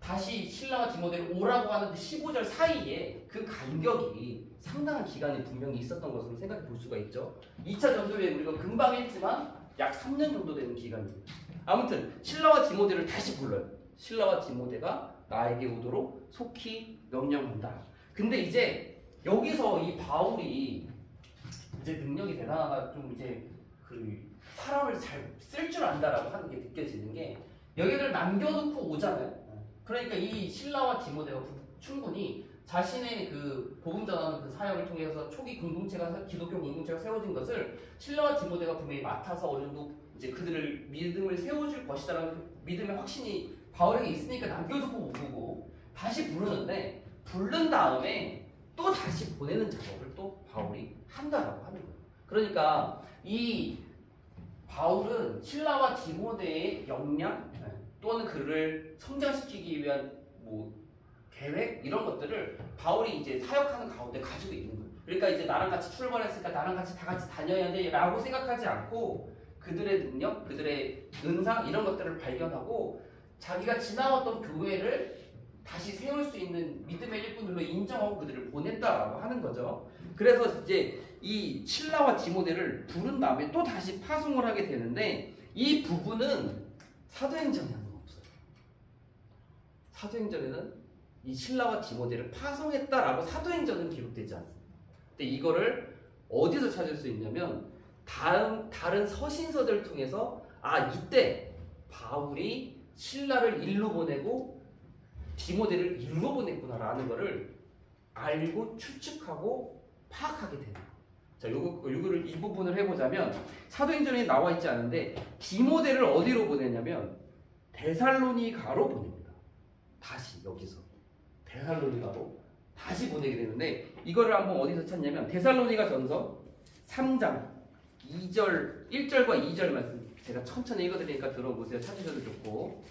다시 실라와 디모데를 오라고 하는 15절 사이에 그 간격이 상당한 기간이 분명히 있었던 것으로 생각해 볼 수가 있죠. 2차 전도여행 우리가 금방 했지만 약 3년 정도 되는 기간입니다. 아무튼 실라와 디모데를 다시 불러요. 실라와 디모데가 나에게 오도록 속히 명령한다. 근데 이제 여기서 이 바울이 이제 능력이 대단하다, 좀 이제 그 사람을 잘 쓸 줄 안다라고 하는 게 느껴지는 게 여기를 남겨놓고 오잖아요. 그러니까 이 실라와 디모데가 충분히 자신의 그 복음 전하는 그 사역을 통해서 초기 공동체가 기독교 공동체가 세워진 것을 실라와 디모데가 분명히 맡아서 어느 정도 이제 그들을 믿음을 세워줄 것이다라는 믿음의 확신이 바울에게 있으니까 남겨두고 오고 다시 부르는데 부른 다음에 또 다시 보내는 작업을 또 바울이 한다라고 하는 거예요. 그러니까 이 바울은 실라와 디모데의 역량 또는 그를 성장시키기 위한 뭐 계획 이런 것들을 바울이 이제 사역하는 가운데 가지고 있는 거예요. 그러니까 이제 나랑 같이 출발했으니까 나랑 같이 다 같이 다녀야 돼라고 생각하지 않고 그들의 능력, 그들의 은사 이런 것들을 발견하고 자기가 지나왔던 교회를 다시 세울 수 있는 믿음의 일꾼들로 인정하고 그들을 보냈다라고 하는 거죠. 그래서 이제 이 실라와 디모데를 부른 다음에 또 다시 파송을 하게 되는데 이 부분은 사도행전에 하는 거 없어요. 사도행전에는 이 실라와 디모데를 파송했다라고 사도행전은 기록되지 않습니다. 근데 이거를 어디서 찾을 수 있냐면 다른 서신서들을 통해서 이때 바울이 실라를 일로 보내고 디모데를 일로 보냈구나라는 거를 알고 추측하고 파악하게 됩니다. 자, 이 부분을 해보자면 사도행전에 나와 있지 않은데 디모데를 어디로 보내냐면 데살로니가로 보냅니다. 다시 여기서 데살로니가로 다시 보내게 되는데 이거를 한번 어디서 찾냐면 데살로니가 전서 3장 1절과 2절 말씀 제가 천천히 읽어드리니까 들어보세요. 찾으셔도 좋고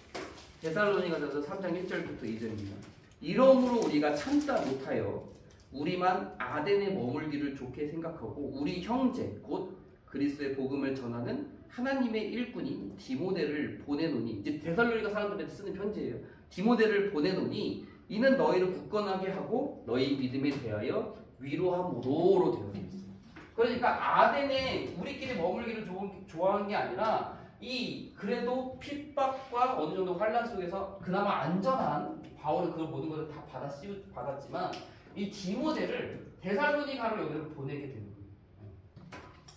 데살로니가 전서 3장 1절부터 2절입니다. 이러므로 우리가 참다 못하여 우리만 아덴에 머물기를 좋게 생각하고 우리 형제 곧 그리스도의 복음을 전하는 하나님의 일꾼인 디모데를 보내노니 이제 데살로니가 사람들한테 쓰는 편지예요. 디모데를 보내노니 이는 너희를 굳건하게 하고 너희 믿음에 대하여 위로함으로로 되어 있습니다. 그러니까 아덴에 우리끼리 머물기를 좋아하는 게 아니라 그래도 핍박과 어느 정도 환란 속에서 그나마 안전한 바울은 그 모든 것을 다 받았지만 이 디모데를 데살로니가로 여기를 보내게 되는 거예요.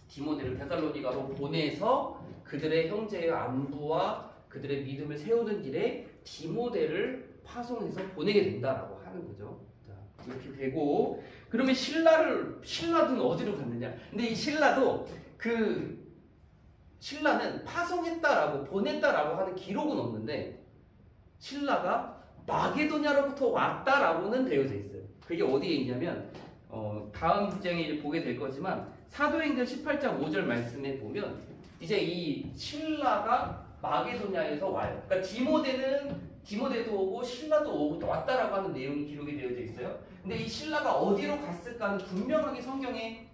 디모데를 데살로니가로 보내서 그들의 형제의 안부와 그들의 믿음을 세우는 길에 디모데를 파송해서 보내게 된다라고 하는 거죠. 자, 이렇게 되고 그러면 신라는 어디로 갔느냐? 근데 이 신라는 파송했다라고 보냈다라고 하는 기록은 없는데 신라가 마게도냐로부터 왔다라고는 되어져 있어요. 그게 어디에 있냐면 다음 장에 이제 보게 될 거지만 사도행전 18장 5절 말씀에 보면 이제 이 신라가 마게도냐에서 와요. 그러니까 디모데도 오고 신라도 오고 또 왔다라고 하는 내용이 기록이 되어져 있어요. 근데 이 신라가 어디로 갔을까는 분명하게 성경에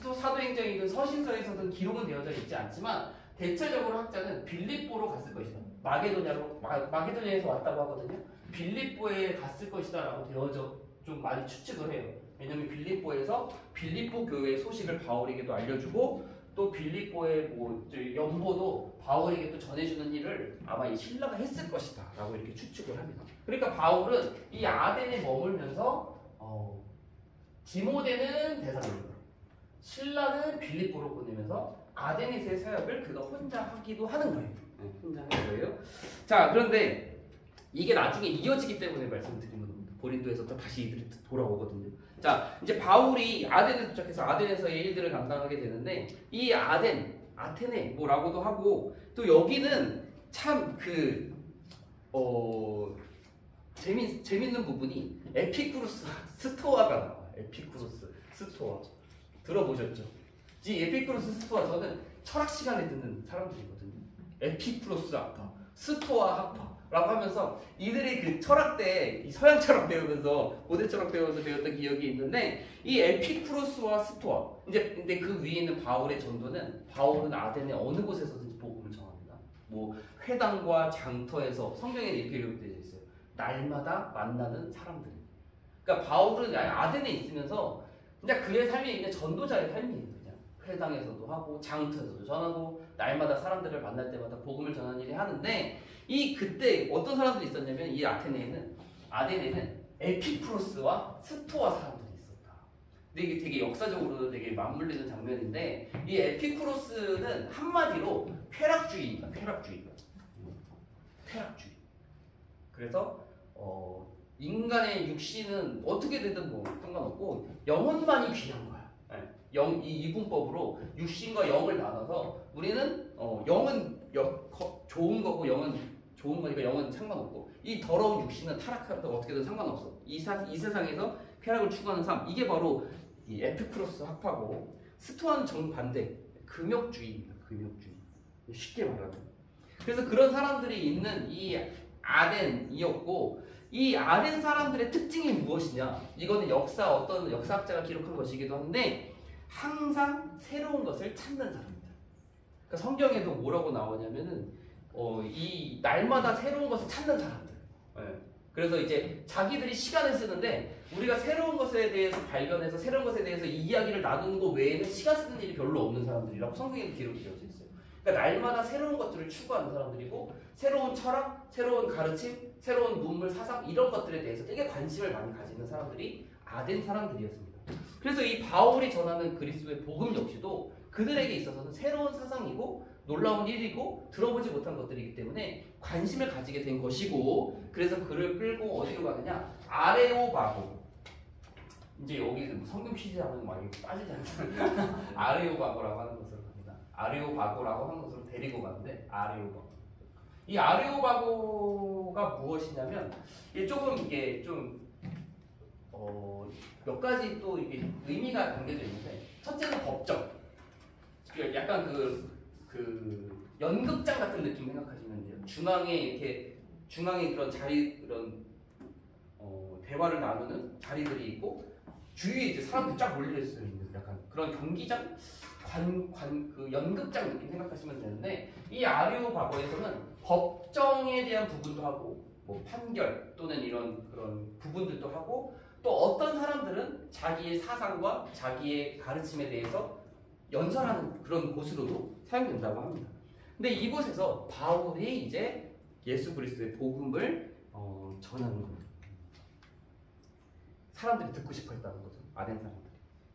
사도행전이든 서신서에서든 기록은 되어져 있지 않지만 대체적으로 학자는 빌립보로 갔을 것이다. 마게도냐에서 왔다고 하거든요. 빌립보에 갔을 것이다라고 되어져 좀 많이 추측을 해요. 왜냐하면 빌립보에서 빌립보 교회의 소식을 바울에게도 알려주고 또 빌립보의 연보도 바울에게 또 전해주는 일을 아마 이 신라가 했을 것이다 라고 이렇게 추측을 합니다. 그러니까 바울은 이 아덴에 머물면서 디모데는 데살로니가, 신라는 빌립보로 보내면서 아덴에서의 사역을 그가 혼자 하기도 하는 거예요. 네, 혼자 하는 거예요. 자, 그런데 이게 나중에 이어지기 때문에 말씀드린 겁니다. 고린도에서 또 다시 이들이 돌아오거든요. 자, 이제 바울이 아덴에 도착해서 아덴에서의 일들을 감당하게 되는데, 이 아테네 뭐라고도 하고, 또 여기는 참 재밌는 부분이 에피쿠루스 스토아가 나와요. 에피쿠루스 스토아 들어보셨죠? 이 에피쿠루스 스토아, 저는 철학 시간에 듣는 사람들이거든요. 에피쿠루스 학파, 스토아 학파라고 하면서 이들이 그 철학 때, 이 서양 철학 배우면서, 고대 철학 배우면서 배웠던 기억이 있는데, 이 에피쿠루스와 스토아, 이제 근데 그 위에 있는 바울의 전도는, 바울은 아덴의 어느 곳에서든지 복음을 전합니다. 뭐 회당과 장터에서, 성경에 이렇게 기록되어 있어요. 날마다 만나는 사람들. 그러니까 바울은 아덴에 있으면서 그냥 그의 삶이 그냥 전도자의 삶이에요. 그냥 회당에서도 하고 장터에서도 전하고 날마다 사람들을 만날 때마다 복음을 전하는 일을 하는데, 이 그때 어떤 사람들이 있었냐면, 이 아덴에는 에피쿠로스와 스토아 사람들이 있었다. 근데 이게 되게 역사적으로 되게 맞물리는 장면인데, 이 에피쿠로스는 한마디로 쾌락주의입니다. 쾌락주의. 그래서 인간의 육신은 어떻게 되든 뭐 상관없고 영혼만이 귀한 거야. 이 이분법으로 육신과 영을 나눠서 우리는 영은 좋은 거고 영은 좋은 거니까 영은 상관없고, 이 더러운 육신은 타락하도 어떻게든 상관없어. 이 세상에서 쾌락을 추구하는 삶, 이게 바로 이 에피쿠로스 학파고, 스토아는 정반대 금욕주의입니다. 금욕주의. 쉽게 말하면. 그래서 그런 사람들이 있는 이 아덴이었고, 이 아덴 사람들의 특징이 무엇이냐? 이거는 어떤 역사학자가 기록한 것이기도 한데, 항상 새로운 것을 찾는 사람입니다. 그러니까 성경에도 뭐라고 나오냐면은 이 날마다 새로운 것을 찾는 사람들. 그래서 이제 자기들이 시간을 쓰는데, 우리가 새로운 것에 대해서 발견해서 새로운 것에 대해서 이야기를 나누는 것 외에는 시간 쓰는 일이 별로 없는 사람들이라고 성경에 기록이 되어져 있어요. 그러니까 날마다 새로운 것들을 추구하는 사람들이고, 새로운 철학, 새로운 가르침, 새로운 문물, 사상, 이런 것들에 대해서 되게 관심을 많이 가지는 사람들이 아덴 사람들이었습니다. 그래서 이 바울이 전하는 그리스도의 복음 역시도 그들에게 있어서는 새로운 사상이고 놀라운 일이고 들어보지 못한 것들이기 때문에 관심을 가지게 된 것이고, 그래서 그를 끌고 어디로 가느냐? 아레오바고. 이제 여기 성경 퀴즈 하면 많이 빠지지 않습니까? 아레오바고라고 하는 것으로 갑니다. 아레오바고라고 하는 것으로 데리고 가는데, 아레오바고. 이 아레오바고가 무엇이냐면, 이게 조금 이게 좀 몇 가지 또 이게 의미가 담겨져 있는데, 첫째는 법정. 약간 연극장 같은 느낌 생각하시면 돼요. 중앙에 그런 대화를 나누는 자리들이 있고, 주위에 이제 사람들이 쫙 몰려 있어요. 약간 그런 경기장, 그 연극장 느낌 생각하시면 되는데, 이 아레오바고에서는 법정에 대한 부분도 하고, 뭐 판결 또는 그런 부분들도 하고, 또 어떤 사람들은 자기의 사상과 자기의 가르침에 대해서 연설하는 그런 곳으로도 사용된다고 합니다. 근데 이곳에서 바울이 이제 예수 그리스도의 복음을 전하는 겁니다. 사람들이 듣고 싶어 했다는 거죠. 아덴 사람들이.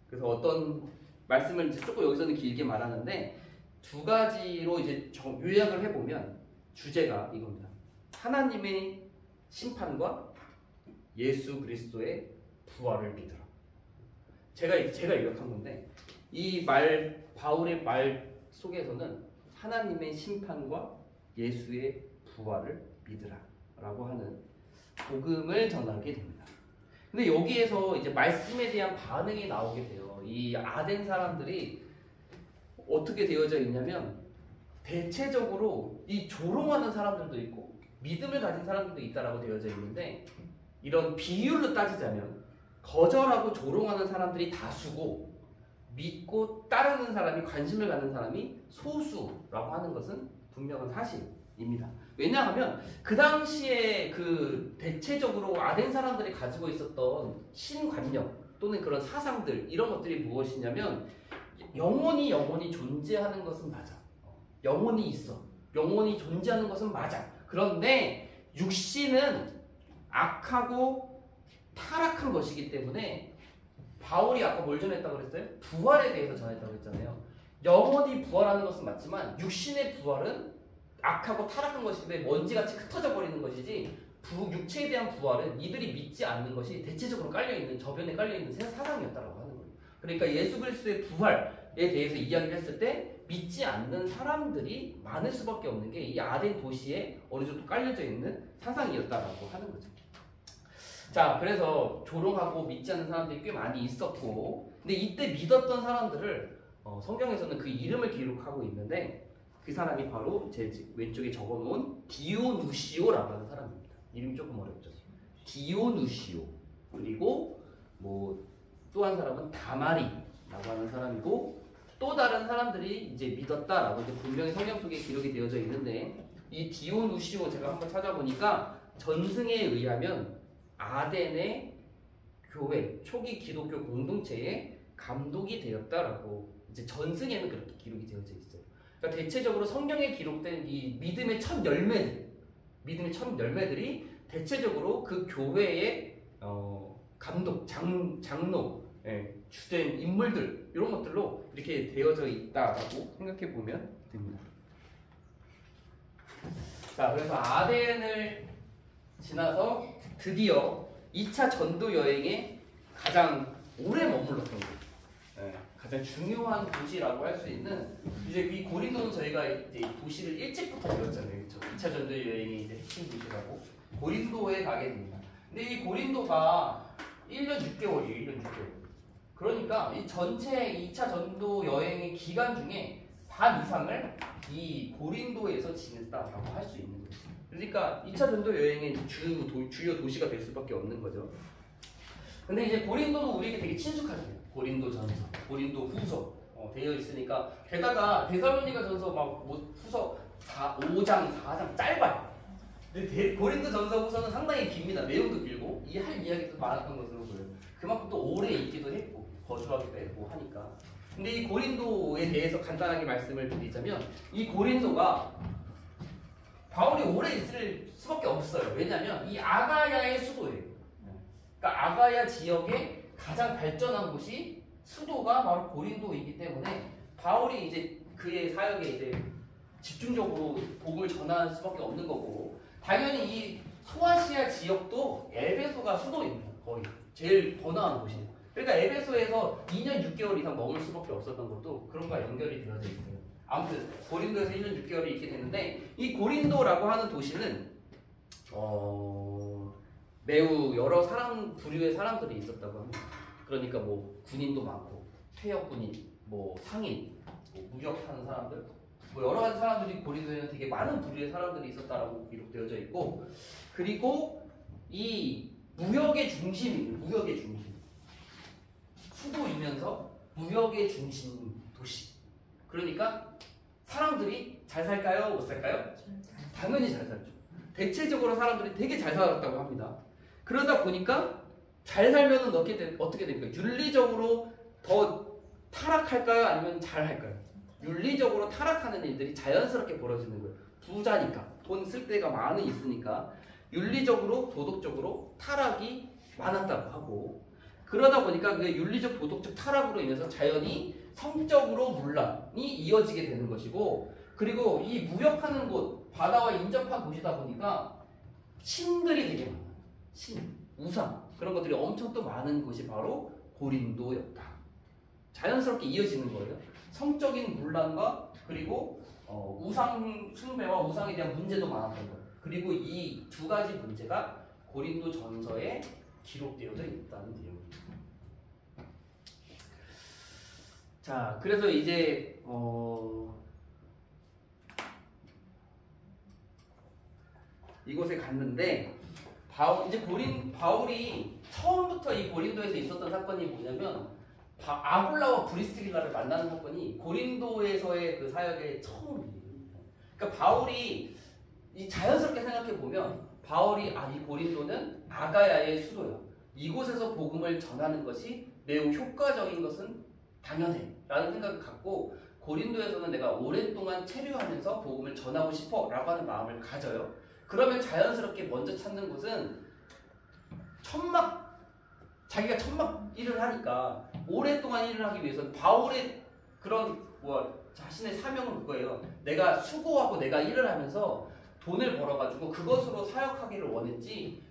그래서 어떤 말씀을 이제 조금 여기서는 길게 말하는데, 두 가지로 이제 요약을 해보면 주제가 이겁니다. 하나님의 심판과 예수 그리스도의 부활을 믿으라. 제가 요약한 건데, 이 바울의 말 속에서는 하나님의 심판과 예수의 부활을 믿으라 라고 하는 복음을 전하게 됩니다. 근데 여기에서 이제 말씀에 대한 반응이 나오게 돼요. 이 아덴 사람들이 어떻게 되어져 있냐면, 대체적으로 이 조롱하는 사람들도 있고 믿음을 가진 사람들도 있다라고 되어져 있는데, 이런 비율로 따지자면 거절하고 조롱하는 사람들이 다수고, 믿고 따르는 사람이, 관심을 갖는 사람이 소수라고 하는 것은 분명한 사실입니다. 왜냐하면 그 당시에 그 대체적으로 아덴 사람들이 가지고 있었던 신관념 또는 그런 사상들 이런 것들이 무엇이냐면 영원히 존재하는 것은 맞아. 영원히 있어. 영원히 존재하는 것은 맞아. 그런데 육신은 악하고 타락한 것이기 때문에 바울이 아까 뭘 전했다고 그랬어요? 부활에 대해서 전했다고 했잖아요. 영원히 부활하는 것은 맞지만 육신의 부활은 악하고 타락한 것이기 때문에 먼지같이 흩어져 버리는 것이지 육체에 대한 부활은 이들이 믿지 않는 것이 대체적으로 깔려있는 저변에 깔려있는 사상이었다고 하는 거예요. 그러니까 예수 그리스도의 부활에 대해서 이야기를 했을 때 믿지 않는 사람들이 많을 수밖에 없는 게 이 아덴 도시에 어느 정도 깔려져 있는 사상이었다고 하는 거죠. 자, 그래서 조롱하고 믿지 않는 사람들이 꽤 많이 있었고, 근데 이때 믿었던 사람들을 성경에서는 그 이름을 기록하고 있는데 그 사람이 바로 제 왼쪽에 적어놓은 디오누시오라고 하는 사람입니다. 이름이 조금 어렵죠. 디오누시오. 그리고 뭐 또 한 사람은 다마리라고 하는 사람이고, 또 다른 사람들이 이제 믿었다라고 이제 분명히 성경 속에 기록이 되어져 있는데, 이 디오누시오 제가 한번 찾아보니까 전승에 의하면 아덴의 교회 초기 기독교 공동체의 감독이 되었다라고 이제 전승에는 그렇게 기록이 되어져 있어요. 그러니까 대체적으로 성경에 기록된 이 믿음의 첫 열매들이 대체적으로 그 교회의 감독, 장로, 주된 인물들 이런 것들로 이렇게 되어져 있다라고 생각해 보면 됩니다. 자, 그래서 아덴을 지나서 드디어 2차 전도 여행에 가장 오래 머물렀던 곳, 가장 중요한 도시라고 할 수 있는, 이제 이 고린도는 저희가 이제 도시를 일찍부터 배웠잖아요, 그렇죠? 2차 전도 여행이 이제 핵심 도시라고 고린도에 가게 됩니다. 근데 이 고린도가 1년 6개월이에요, 1년 6개월. 그러니까 이 전체 2차 전도 여행의 기간 중에 반 이상을 이 고린도에서 지냈다라고 할 수 있는 거죠. 그러니까 2차 전도 여행의 주요 도시가 될 수밖에 없는 거죠. 근데 이제 고린도도 우리에게 되게 친숙하잖아요. 고린도전서, 고린도후서 되어 있으니까, 게다가 데살로니가 전서 막 후서 5장, 4장 짧아요. 근데 고린도전서 후서는 상당히 깁니다. 내용도 길고 할 이야기도 많았던 것으로 보여요. 그만큼 또 오래 있기도 했고 거주하기도 했고 하니까. 근데 이 고린도에 대해서 간단하게 말씀을 드리자면, 이 고린도가 바울이 오래 있을 수밖에 없어요. 왜냐하면 이 아가야의 수도예요. 그러니까 아가야 지역의 가장 발전한 곳이 수도가 바로 고린도이기 때문에 바울이 이제 그의 사역에 이제 집중적으로 복음을 전할 수밖에 없는 거고, 당연히 이 소아시아 지역도 에베소가 수도입니다. 거의 제일 번화한 곳이에요. 그러니까 에베소에서 2년 6개월 이상 머물 수밖에 없었던 것도 그런 거와 연결이 되어져 있어요. 아무튼 고린도에서 1년 6개월이 있게 되는데, 이 고린도라고 하는 도시는 매우 여러 부류의 사람들이 있었다고 합니다. 그러니까 뭐 군인도 많고, 퇴역 군인, 뭐 상인, 뭐 무역하는 사람들, 뭐 여러 가지 사람들이 고린도에는 되게 많은 부류의 사람들이 있었다라고 기록되어져 있고, 그리고 이 무역의 중심이에요. 무역의 중심. 수도이면서 무역의 중심 도시. 그러니까 사람들이 잘 살까요? 못 살까요? 당연히 잘 살죠. 대체적으로 사람들이 되게 잘 살았다고 합니다. 그러다 보니까 잘 살면은 어떻게 됩니까? 윤리적으로 더 타락할까요? 아니면 잘 할까요? 윤리적으로 타락하는 일들이 자연스럽게 벌어지는 거예요. 부자니까, 돈 쓸 데가 많이 있으니까 윤리적으로 도덕적으로 타락이 많았다고 하고, 그러다 보니까 그 윤리적 도덕적 타락으로 인해서 자연히 성적으로 문란이 이어지게 되는 것이고, 그리고 이 무역하는 곳, 바다와 인접한 곳이다 보니까 신들이 되게 많아요. 신, 우상, 그런 것들이 엄청 또 많은 곳이 바로 고린도였다. 자연스럽게 이어지는 거예요. 성적인 문란과 그리고 우상 숭배와 우상에 대한 문제도 많았던 거예요. 그리고 이 두 가지 문제가 고린도 전서에 기록되어져 있다는 내용입니다. 자, 그래서 이제 이곳에 갔는데, 바울이 처음부터 이 고린도에서 있었던 사건이 뭐냐면, 아굴라와 브리스길라를 만나는 사건이 고린도에서의 그 사역의 처음이에요. 그러니까 바울이 자연스럽게 생각해 보면, 이 고린도는 아가야의 수도야. 이곳에서 복음을 전하는 것이 매우 효과적인 것은 당연해 라는 생각을 갖고 고린도에서는 내가 오랫동안 체류하면서 복음을 전하고 싶어 라고 하는 마음을 가져요. 그러면 자연스럽게 먼저 찾는 곳은 자기가 천막 일을 하니까 오랫동안 일을 하기 위해서는 바울의 그런 자신의 사명은 그거예요. 내가 수고하고 내가 일을 하면서 돈을 벌어가지고 그것으로 사역하기를 원했지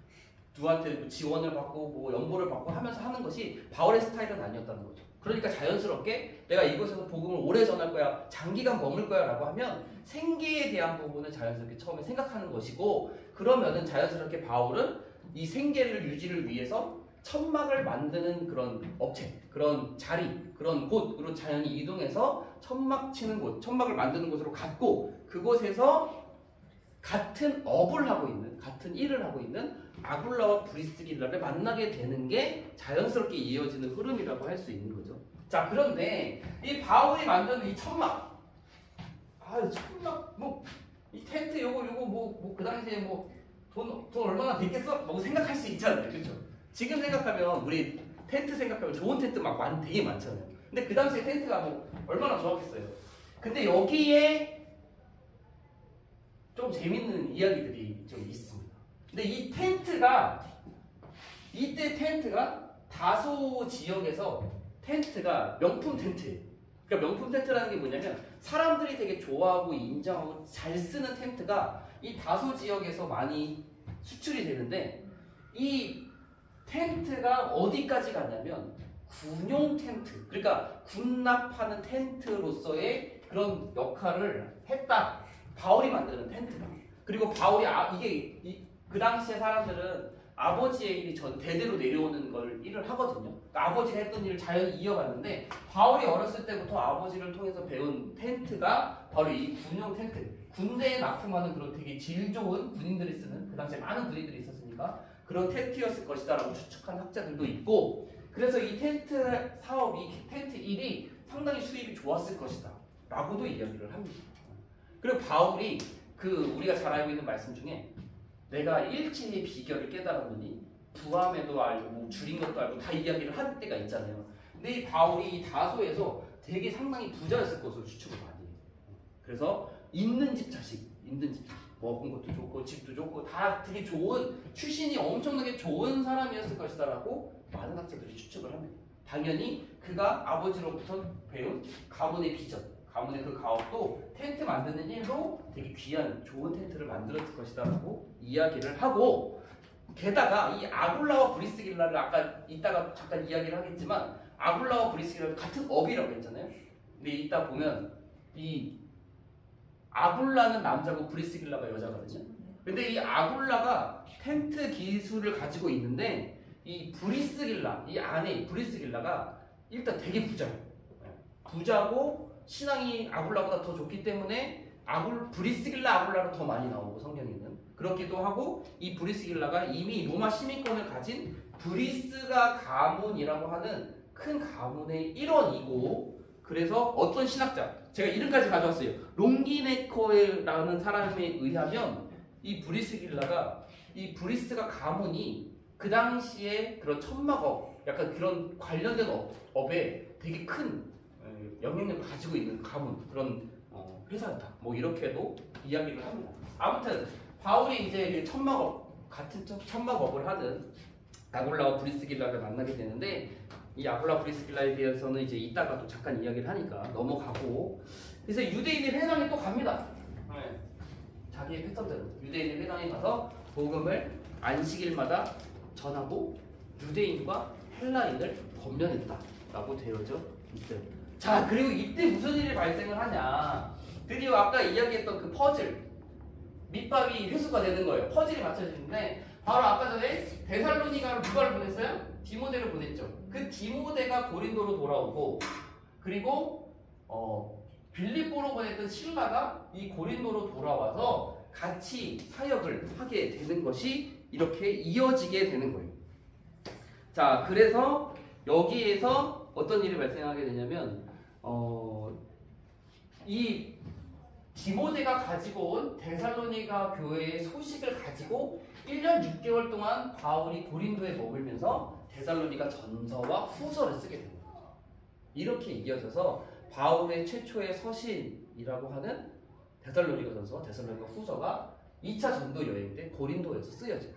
누구한테 지원을 받고 연보를 받고 하면서 하는 것이 바울의 스타일은 아니었다는 거죠. 그러니까 자연스럽게 내가 이곳에서 복음을 오래 전할 거야, 장기간 머물 거야 라고 하면 생계에 대한 부분을 자연스럽게 처음에 생각하는 것이고, 그러면은 자연스럽게 바울은 이 생계를 유지를 위해서 천막을 만드는 그런 업체, 그런 자리, 그런 곳으로 자연히 이동해서 천막 치는 곳, 천막을 만드는 곳으로 갔고, 그곳에서 같은 업을 하고 있는, 같은 일을 하고 있는 아굴라와 브리스길라를 만나게 되는 게 자연스럽게 이어지는 흐름이라고 할 수 있는 거죠. 자, 그런데 이 바울이 만드는 이 천막, 천막, 이 텐트 요거 그 당시에 돈 얼마나 됐겠어? 생각할 수 있잖아요, 그렇죠? 지금 생각하면 우리 텐트 생각하면 좋은 텐트 되게 많잖아요. 근데 그 당시에 텐트가 얼마나 좋았겠어요. 근데 여기에 좀 재밌는 이야기들이 좀 있습니다. 근데 이때 텐트가 다소 지역에서 텐트가 명품 텐트예요. 그러니까 명품 텐트라는 게 뭐냐면 사람들이 되게 좋아하고 인정하고 잘 쓰는 텐트가 이 다소 지역에서 많이 수출이 되는데, 이 텐트가 어디까지 갔냐면 군용 텐트, 그러니까 군납하는 텐트로서의 그런 역할을 했다. 바울이 만드는 텐트가. 그리고 바울이 그 당시에 사람들은 아버지의 일이 대대로 내려오는 걸 일을 하거든요. 그러니까 아버지가 했던 일을 자연히 이어갔는데, 바울이 어렸을 때부터 아버지를 통해서 배운 텐트가 바로 이 군용 텐트, 군대에 납품하는 그런 되게 질 좋은 군인들이 쓰는, 그 당시에 많은 군인들이 있었으니까 그런 텐트였을 것이다 라고 추측한 학자들도 있고, 그래서 이 텐트 사업이, 텐트 일이 상당히 수입이 좋았을 것이다 라고도 이야기를 합니다. 그리고 바울이 우리가 잘 알고 있는 말씀 중에 내가 일체의 비결을 깨달았느니 부함에도 알고 줄인 것도 알고 다 이야기를 할 때가 있잖아요. 근데 이 바울이 이 다소에서 되게 상당히 부자였을 것으로 추측을 많이 해요. 그래서 있는 집 자식, 먹은 것도 좋고 집도 좋고 다 되게 좋은, 출신이 엄청나게 좋은 사람이었을 것이다 라고 많은 학자들이 추측을 합니다. 당연히 그가 아버지로부터 배운 가문의 비전, 가문의 그 가업도 텐트 만드는 일로 되게 귀한 좋은 텐트를 만들었을 것이다 라고 이야기를 하고, 게다가 이 아굴라와 브리스길라를 아까 이따가 잠깐 이야기를 하겠지만 아굴라와 브리스길라는 같은 업이라고 했잖아요. 근데 이따 보면 이 아굴라는 남자고 브리스길라가 여자거든요. 근데 이 아굴라가 텐트 기술을 가지고 있는데 이 브리스길라, 이 아내 브리스길라가 일단 되게 부자고 신앙이 아굴라보다 더 좋기 때문에 브리스길라 아굴라로 더 많이 나오고 성경에는 그렇기도 하고, 이 브리스길라가 이미 로마 시민권을 가진 브리스가 가문이라고 하는 큰 가문의 일원이고, 그래서 어떤 신학자, 제가 이름까지 가져왔어요. 롱기네커라는 사람에 의하면 이 브리스길라가, 이 브리스가 가문이 그 당시에 그런 천막업, 약간 그런 관련된 업에 되게 큰 영향력을 가지고 있는 가문, 그런 회사였다. 이렇게도 이야기를 합니다. 아무튼 바울이 이제 같은 천막업을 하는 아굴라와 브리스길라를 만나게 되는데, 이 아굴라 브리스길라에 대해서는 이제 이따가 또 잠깐 이야기를 하니까 넘어가고, 그래서 유대인의 회당에 또 갑니다. 자기의 패턴대로 유대인의 회당에 가서 복음을 안식일마다 전하고 유대인과 헬라인을 권면했다라고 되어져 있어요. 자, 그리고 이때 무슨 일이 발생을 하냐? 드디어 아까 이야기했던 그 퍼즐, 밑밥이 회수가 되는 거예요. 퍼즐이 맞춰지는데, 바로 아까 전에 데살로니가로 누가를 보냈어요? 디모데를 보냈죠. 그 디모데가 고린도로 돌아오고, 그리고 빌립보로 보냈던 실라가 이 고린도로 돌아와서 같이 사역을 하게 되는 것이 이렇게 이어지게 되는 거예요. 자, 그래서 여기에서 어떤 일이 발생하게 되냐면 이 디모데가 가지고 온 데살로니가 교회의 소식을 가지고 1년 6개월 동안 바울이 고린도에 머물면서 데살로니가 전서와 후서를 쓰게 되는 거죠. 이렇게 이어져서 바울의 최초의 서신이라고 하는 데살로니가 전서와 데살로니가 후서가 2차 전도 여행 때 고린도에서 쓰여져요.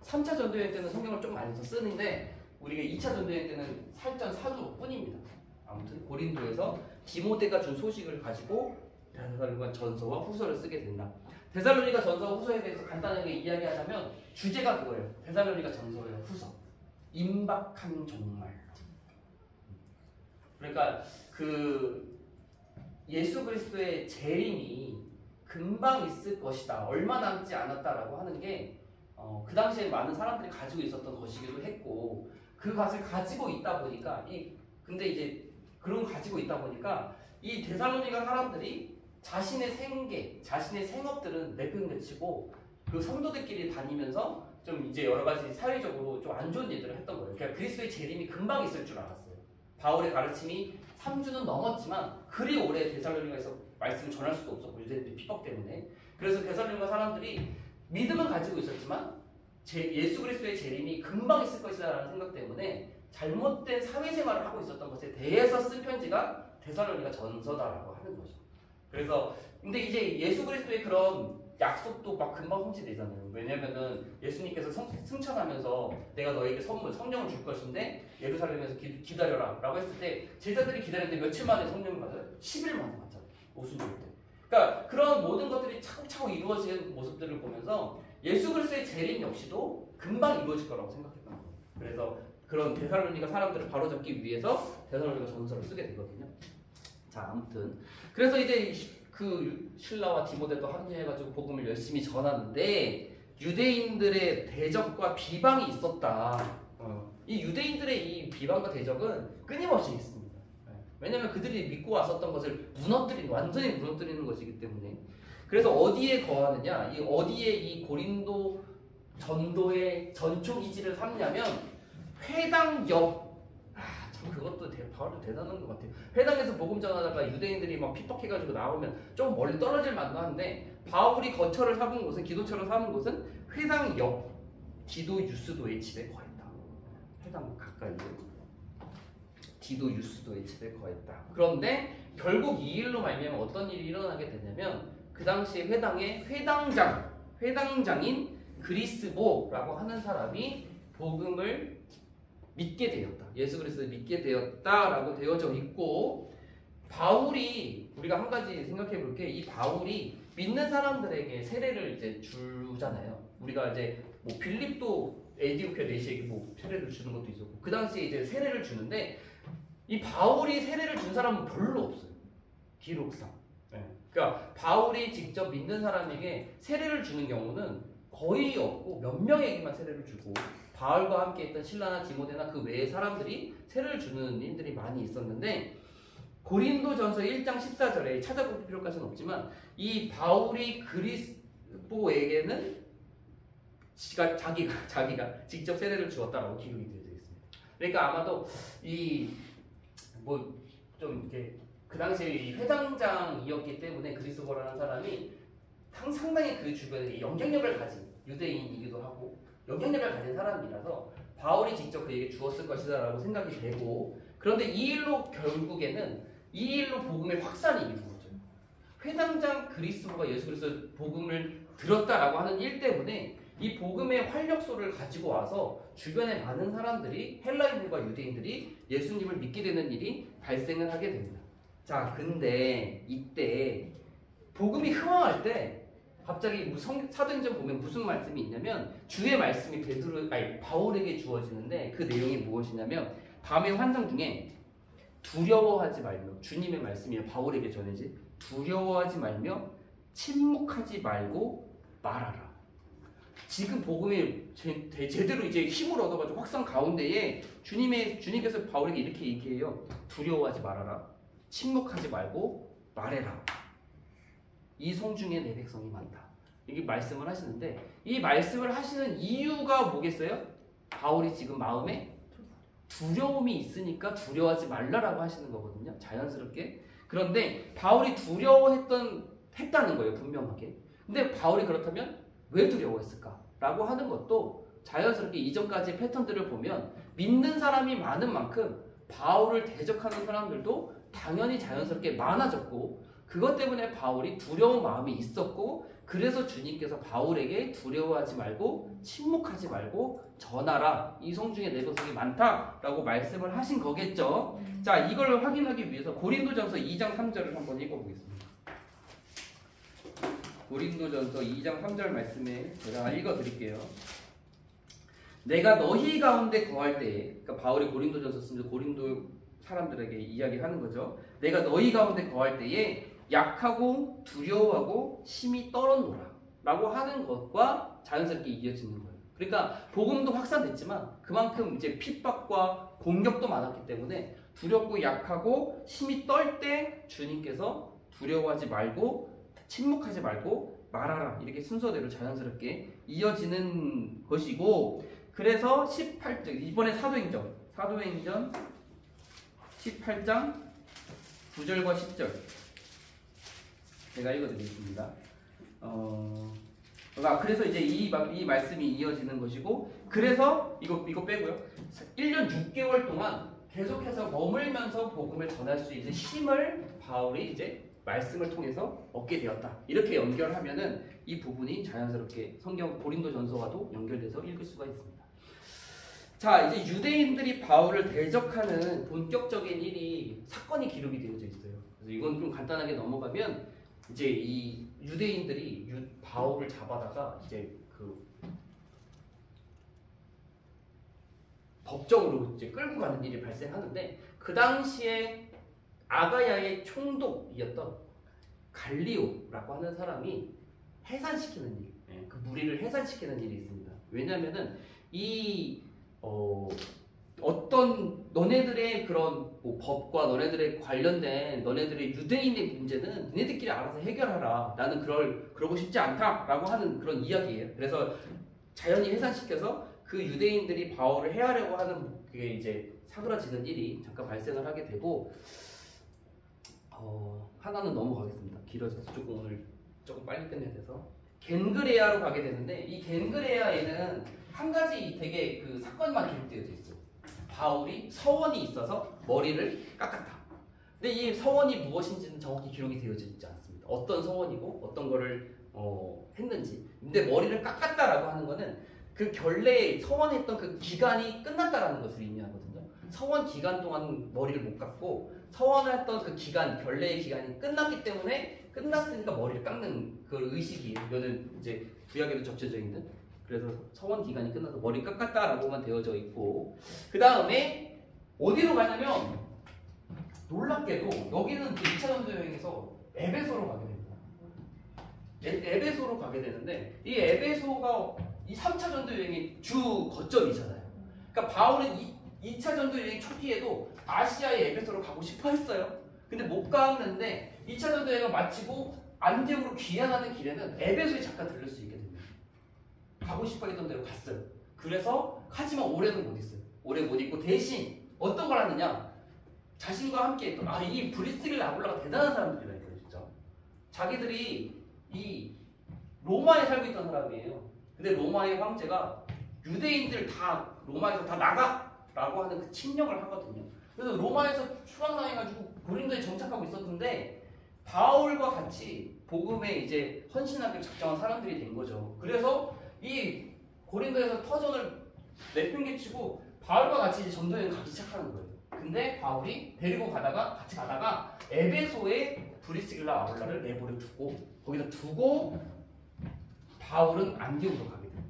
3차 전도 여행 때는 성경을 좀 많이 더 쓰는데 우리가 2차 전도 여행 때는 살전 사두뿐입니다. 아무튼 고린도에서 디모데가 준 소식을 가지고 데살로니가 전서와 후서를 쓰게 된다. 데살로니가 전서와 후서에 대해서 간단하게 이야기하자면 주제가 그거예요. 데살로니가 전서와 후서. 임박한 종말. 그러니까 그 예수 그리스도의 재림이 금방 있을 것이다. 얼마 남지 않았다라고 하는 게 그 당시에 많은 사람들이 가지고 있었던 것이기도 했고 그 것을 가지고 있다 보니까 근데 이제 그런 가지고 있다 보니까 이 데살로니가 사람들이 자신의 생계, 자신의 생업들은 내팽개치고 그 성도들끼리 다니면서 좀 이제 여러 가지 사회적으로 좀 안 좋은 일들을 했던 거예요. 그러니까 그리스도의 재림이 금방 있을 줄 알았어요. 바울의 가르침이 3주는 넘었지만 그리 오래 데살로니가에서 말씀을 전할 수도 없었고 유대인들의 핍박 때문에. 그래서 데살로니가 사람들이 믿음은 가지고 있었지만 예수 그리스도의 재림이 금방 있을 것이라는 생각 때문에 잘못된 사회생활을 하고 있었던 것에 대해서 쓴 편지가 데살로니가 전서다라고 하는 거죠. 그래서 근데 이제 예수 그리스도의 그런 약속도 막 금방 성취되잖아요. 왜냐면은 예수님께서 승천하면서 내가 너에게 선물 성령을 줄 것인데 예루살렘에서 기다려라 라고 했을 때 제자들이 기다렸는데 며칠 만에 성령을 받아요? 10일 만에 받잖아요. 오순절 때. 그러니까 그런 모든 것들이 차곡차곡 이루어지는 모습들을 보면서 예수 그리스도의 재림 역시도 금방 이루어질 거라고 생각했던 거예요. 그래서 그런 데살로니가 사람들을 바로잡기 위해서 데살로니가 전서를 쓰게 되거든요. 자, 아무튼 그래서 이제 그 신라와 디모데도 합류해가지고 복음을 열심히 전하는데 유대인들의 대적과 비방이 있었다. 이 유대인들의 이 비방과 대적은 끊임없이 있습니다. 왜냐하면 그들이 믿고 왔었던 것을 완전히 무너뜨리는 것이기 때문에. 그래서 어디에 거하느냐? 어디에 이 고린도 전도의 전초 기지를 삼냐면 회당 옆. 참 그것도 바울도 대단한 것 같아요. 회당에서 복음 전하다가 유대인들이 막 핍박해가지고 나오면 좀 멀리 떨어질 만도 한데 바울이 거처를 삼은 곳은 기도처를 삼은 곳은 회당 옆 디도 유스도의 집에 거했다. 회당 가까이 디도 유스도의 집에 거했다. 그런데 결국 이 일로 말미암아 어떤 일이 일어나게 되냐면 그 당시에 회당의 회당장인 그리스보라고 하는 사람이 복음을 믿게 되었다. 예수 그리스도를 믿게 되었다라고 되어져 있고 바울이 우리가 한 가지 생각해 볼 게 이 바울이 믿는 사람들에게 세례를 이제 주잖아요. 우리가 이제 뭐 빌립도 에디오피아 내시에게 뭐 세례를 주는 것도 있었고 그 당시에 이제 세례를 주는데 이 바울이 세례를 준 사람은 별로 없어요. 기록상. 그러니까 바울이 직접 믿는 사람에게 세례를 주는 경우는 거의 없고 몇 명에게만 세례를 주고 바울과 함께 있던 실라나 디모데나 그 외의 사람들이 세례를 주는 일들이 많이 있었는데 고린도전서 1장 14절에 찾아볼 필요까지는 없지만 이 바울이 그리스도에게는 자기가 직접 세례를 주었다라고 기록이 되어 있습니다. 그러니까 아마도 좀 이렇게 그 당시에 이 회당장이었기 때문에 그리스도라는 사람이 상당히 그 주변에 영향력을 가진 유대인이기도 하고 영향력을 가진 사람이라서 바울이 직접 그에게 주었을 것이다라고 생각이 되고 그런데 이 일로 결국에는 이 일로 복음의 확산이 이루어져요. 회당장 그리스도가 예수 그리스도 복음을 들었다라고 하는 일 때문에 이 복음의 활력소를 가지고 와서 주변에 많은 사람들이 헬라인들과 유대인들이 예수님을 믿게 되는 일이 발생을 하게 됩니다. 자, 근데 이때 복음이 흥황할 때 갑자기 사도행전 보면 무슨 말씀이 있냐면 주의 말씀이 바울에게 주어지는데 그 내용이 무엇이냐면 밤의 환상 중에 두려워하지 말며 주님의 말씀이 바울에게 전해지 두려워하지 말며 침묵하지 말고 말하라. 지금 복음이 제대로 이제 힘을 얻어가지고 확산 가운데에 주님께서 바울에게 이렇게 얘기해요. 두려워하지 말아라. 침묵하지 말고 말해라. 이 성중에 내 백성이 많다. 이게 말씀을 하시는데 이 말씀을 하시는 이유가 뭐겠어요? 바울이 지금 마음에 두려움이 있으니까 두려워하지 말라라고 하시는 거거든요. 자연스럽게. 그런데 바울이 두려워했던 했다는 거예요, 분명하게. 근데 바울이 그렇다면 왜 두려워했을까? 라고 하는 것도 자연스럽게 이전까지의 패턴들을 보면 믿는 사람이 많은 만큼 바울을 대적하는 사람들도 당연히 자연스럽게 많아졌고, 그것 때문에 바울이 두려운 마음이 있었고, 그래서 주님께서 바울에게 두려워하지 말고 침묵하지 말고 전하라, 이 성중에 내 백성이 많다라고 말씀을 하신 거겠죠. 자, 이걸 확인하기 위해서 고린도전서 2장 3절을 한번 읽어보겠습니다. 고린도전서 2장 3절 말씀에 제가 읽어드릴게요. 내가 너희 가운데 거할 때에, 그러니까 바울이 고린도전서 쓰면서 고린도 사람들에게 이야기하는 거죠. 내가 너희 가운데 거할 때에 약하고 두려워하고 심히 떨었노라 라고 하는 것과 자연스럽게 이어지는 거예요. 그러니까 복음도 확산됐지만 그만큼 이제 핍박과 공격도 많았기 때문에 두렵고 약하고 심히 떨 때 주님께서 두려워하지 말고 침묵하지 말고 말하라, 이렇게 순서대로 자연스럽게 이어지는 것이고, 그래서 18절, 이번에 사도행전 18장 9절과 10절 제가 읽어드리겠습니다. 그래서 이제 이 말씀이 이어지는 것이고, 그래서 이거 빼고요. 1년 6개월 동안 계속해서 머물면서 복음을 전할 수 있는 힘을 바울이 이제 말씀을 통해서 얻게 되었다. 이렇게 연결하면은 이 부분이 자연스럽게 성경 고린도전서와도 연결돼서 읽을 수가 있습니다. 자, 이제 유대인들이 바울을 대적하는 본격적인 사건이 기록이 되어져 있어요. 그래서 이건 좀 간단하게 넘어가면, 이제 이 유대인들이 바울을 잡아다가 이제 그 법정으로 이제 끌고 가는 일이 발생하는데, 그 당시에 아가야의 총독이었던 갈리오라고 하는 사람이 해산시키는 일, 그 무리를 해산시키는 일이 있습니다. 왜냐하면은 어떤 너네들의 그런 뭐 법과 너네들의 관련된 너네들의 유대인의 문제는 너네들끼리 알아서 해결하라, 나는 그러고 싶지 않다라고 하는 그런 이야기예요. 그래서 자연히 해산시켜서 그 유대인들이 바울을 해하려고 하는 그게 이제 사그라지는 일이 잠깐 발생을 하게 되고, 하나는 넘어가겠습니다. 길어져서 오늘 조금 빨리 끝내야 돼서 겐그레아로 가게 되는데, 이 겐그레아에는 한 가지 되게 그 사건만 기록되어져 있어요. 바울이 서원이 있어서 머리를 깎았다. 근데 이 서원이 무엇인지는 정확히 기록이 되어져 있지 않습니다. 어떤 서원이고 어떤 거를 했는지. 근데 머리를 깎았다라고 하는 거는 그 결례에 서원했던 그 기간이 끝났다라는 것을 의미하거든요. 서원 기간 동안 머리를 못 깎고, 서원했던 그 기간, 결례의 기간이 끝났기 때문에 끝났으니까 머리를 깎는 그 의식이에요. 이거는 이제 구약에도 적혀져 있는. 그래서 서원 기간이 끝나서 머리 깎았다라고만 되어져 있고, 그 다음에 어디로 가냐면, 놀랍게도 여기는 2차 전도 여행에서 에베소로 가게 됩니다. 에베소로 가게 되는데, 이 에베소가 이 3차 전도 여행의 주 거점이잖아요. 그러니까 바울은 2차 전도 여행 초기에도 아시아의 에베소로 가고 싶어 했어요. 근데 못 갔는데 2차 전도 여행을 마치고 안디옥으로 귀향하는 길에는 에베소에 잠깐 들릴 수 있게 됩니다. 가고 싶어 했던 데로 갔어요. 그래서 하지만 올해는 못 있어요. 올해 못 있고, 대신 어떤 걸 하느냐, 자신과 함께 했던 이 브리스길라 아굴라가 대단한 사람들이라 했어요. 진짜 자기들이 이 로마에 살고 있던 사람이에요. 근데 로마의 황제가 유대인들 다 로마에서 다 나가라고 하는 그 칙령을 하거든요. 그래서 로마에서 추방당해가지고 고린도에 정착하고 있었는데, 바울과 같이 복음에 이제 헌신하기를 작정한 사람들이 된 거죠. 그래서 이 고린도에서 터전을 내팽개치고 바울과 같이 이제 전도여행 가기 시작하는 거예요. 근데 바울이 데리고 같이 가다가 에베소에 브리스길라 아굴라를 내버려 두고, 거기다 두고 바울은 안디옥으로 가게 돼요.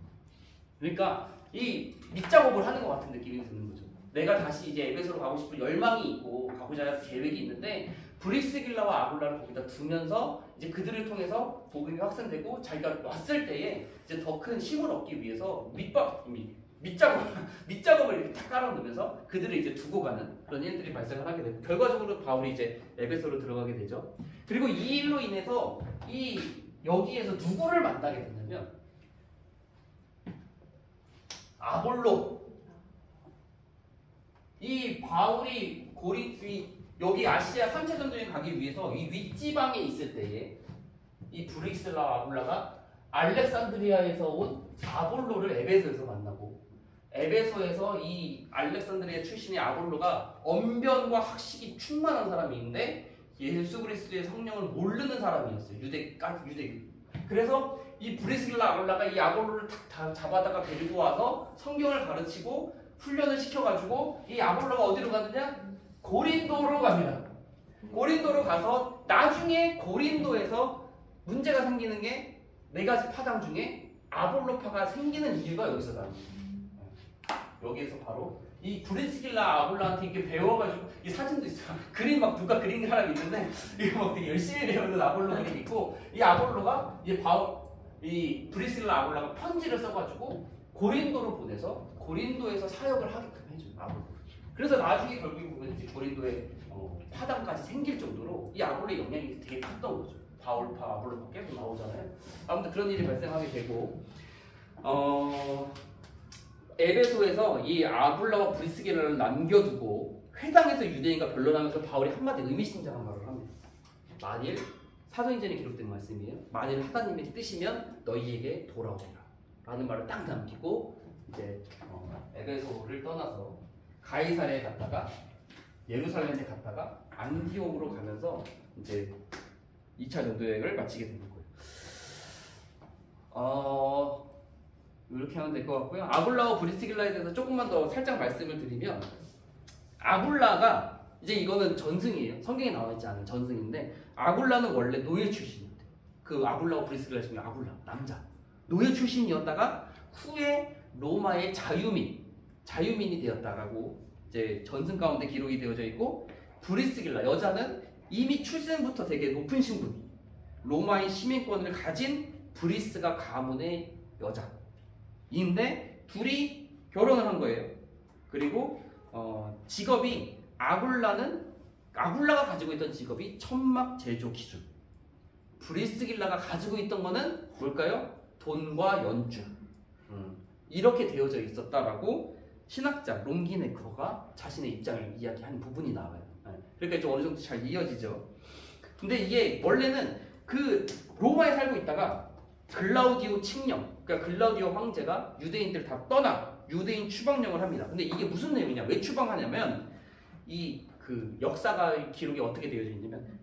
그러니까 이 밑작업을 하는 것 같은 느낌이 드는 거죠. 내가 다시 이제 에베소로 가고 싶은 열망이 있고 가고자 하는 계획이 있는데, 브리스길라와 아굴라를 거기다 두면서 이제 그들을 통해서 복음이 확산되고, 자기가 왔을 때에 이제 더 큰 힘을 얻기 위해서 밑작업을 이렇게 탁 깔아놓으면서 그들을 이제 두고 가는 그런 일들이 발생을 하게 되고, 결과적으로 바울이 이제 에베소로 들어가게 되죠. 그리고 이 일로 인해서 여기에서 누구를 만나게 됐냐면, 아볼로. 이 바울이 여기 아시아 3차 전도에 가기 위해서 이 윗지방에 있을 때에 이 브리스라 아굴라가 알렉산드리아에서 온 아볼로를 에베소에서 만나고 에베소에서 이 알렉산드리아 출신의 아볼로가 언변과 학식이 충만한 사람인데 예수 그리스도의 성령을 모르는 사람이었어요. 유대. 그래서 이 브리스길라 아굴라가 이 아볼로를 다 잡아다가 데리고 와서 성경을 가르치고 훈련을 시켜가지고 이 아볼로가 어디로 가느냐? 고린도로 갑니다. 고린도로 가서 나중에 고린도에서 문제가 생기는 게 4가지 파당 중에 아볼로파가 생기는 이유가 여기서 나옵니다. 여기에서 바로 이 브리스길라 아볼라한테 이렇게 배워가지고 이 사진도 있어요. 그림 막 누가 그린 사람이 있는데 이거 막 되게 열심히 배우는 아볼로 그림 있고 이 아볼로가 이 브리스길라 아볼라가 편지를 써가지고 고린도로 보내서 고린도에서 사역을 하게끔 해줘요. 아볼로. 그래서 나중에 결국에 보면 이제 고린도에 파당까지 생길 정도로 이 아볼로의 영향이 되게 컸던 거죠. 바울파, 아볼로파 계속 나오잖아요. 아무튼 그런 일이 발생하게 되고 에베소에서 이 아굴라와 브리스길라를 남겨두고 회당에서 유대인과 변론하면서 바울이 한마디 의미심장한 말을 합니다. 만일 사도행전에 기록된 말씀이에요. 만일 하나님의 뜻이면 너희에게 돌아오라 라는 말을 딱 남기고 이제 에베소를 떠나서 가이사랴에 갔다가 예루살렘에 갔다가 안디옥으로 가면서 이제 2차 전도 여행을 마치게 되는 거예요. 이렇게 하면 될 것 같고요. 아굴라와 브리스길라에 대해서 조금만 더 살짝 말씀을 드리면 아굴라가 이제 이거는 전승이에요. 성경에 나와 있지 않은 전승인데 아굴라는 원래 노예 출신이었대요. 그 아굴라와 브리스길라 중에 아굴라 남자 노예 출신이었다가 후에 로마의 자유민이 되었다라고 이제 전승 가운데 기록이 되어져 있고 브리스길라 여자는 이미 출생부터 되게 높은 신분 로마의 시민권을 가진 브리스가 가문의 여자인데 둘이 결혼을 한 거예요. 그리고 직업이 아굴라가 가지고 있던 직업이 천막 제조 기술, 브리스길라가 가지고 있던 거는 뭘까요? 돈과 연주. 이렇게 되어져 있었다라고 신학자 롱기네커가 자신의 입장을 이야기한 부분이 나와요. 그러니까 좀 어느 정도 잘 이어지죠. 근데 이게 원래는 그 로마에 살고 있다가 글라우디오 칙령, 그러니까 글라우디오 황제가 유대인들 다 떠나 유대인 추방령을 합니다. 근데 이게 무슨 내용이냐? 왜 추방하냐면 이 그 역사가 기록이 어떻게 되어져 있냐면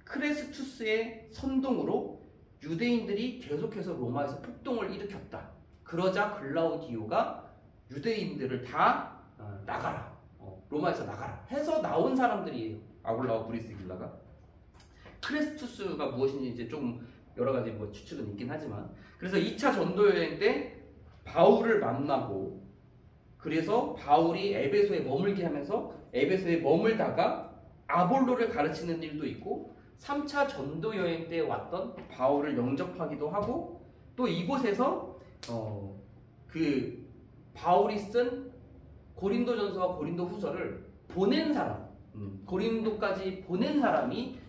크레스투스의 선동으로 유대인들이 계속해서 로마에서 폭동을 일으켰다. 그러자 글라우디오가 유대인들을 다 나가라, 로마에서 나가라 해서 나온 사람들이에요. 아굴라와 브리스길라가. 크레스투스가 무엇인지 이제 좀 여러 가지 뭐 추측은 있긴 하지만 그래서 2차 전도 여행 때 바울을 만나고 그래서 바울이 에베소에 머물게 하면서 에베소에 머물다가 아볼로를 가르치는 일도 있고 3차 전도 여행 때 왔던 바울을 영접하기도 하고 또 이곳에서 그 바울이 쓴 고린도전서와 고린도후서를 보낸 사람, 고린도까지 보낸 사람이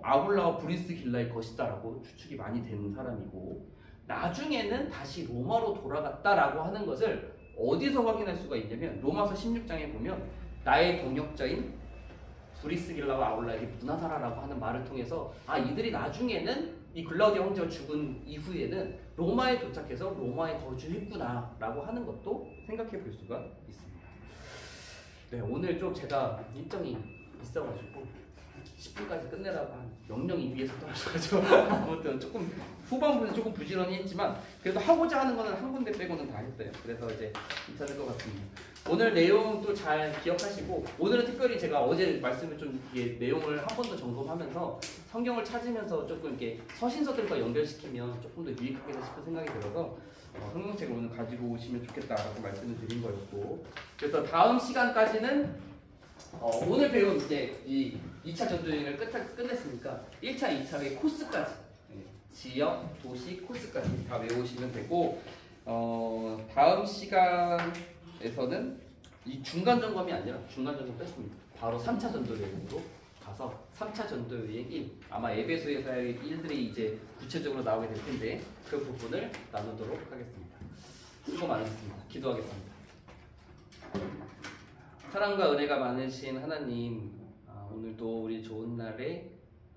아굴라와 브리스길라의 것이다라고 추측이 많이 되는 사람이고 나중에는 다시 로마로 돌아갔다라고 하는 것을 어디서 확인할 수가 있냐면 로마서 16장에 보면 나의 동역자인 브리스길라와 아굴라에게 문하사라라고 하는 말을 통해서 이들이 나중에는 이 글라우디오 황제가 죽은 이후에는 로마에 도착해서 로마에 거주했구나 라고 하는 것도 생각해 볼 수가 있습니다. 네, 오늘 좀 제가 일정이 있어가지고 10분까지 끝내라고 한 명령이 위에서 떨어져가지고 아무튼 조금 후반부는 조금 부지런히 했지만 그래도 하고자 하는 거는 한 군데 빼고는 다 했어요. 그래서 이제 괜찮을 것 같습니다. 오늘 내용도 잘 기억하시고 오늘은 특별히 제가 어제 말씀을 좀 내용을 한 번 더 점검하면서 성경을 찾으면서 조금 이렇게 서신서들과 연결시키면 조금 더 유익하겠다 싶은 생각이 들어서 성경책을 오늘 가지고 오시면 좋겠다라고 말씀을 드린 거였고 그래서 다음 시간까지는 오늘 배운 이제 이 2차 전도여행을 끝냈으니까 1차, 2차의 코스까지 지역, 도시, 코스까지 다 외우시면 되고 다음 시간에서는 이 중간 점검이 아니라 중간 점검 뺐습니다. 바로 3차 전도여행으로 가서 3차 전도여행 1 아마 에베소에서의 일들이 이제 구체적으로 나오게 될 텐데 그 부분을 나누도록 하겠습니다. 수고 많으셨습니다. 기도하겠습니다. 사랑과 은혜가 많으신 하나님, 오늘도 우리 좋은 날에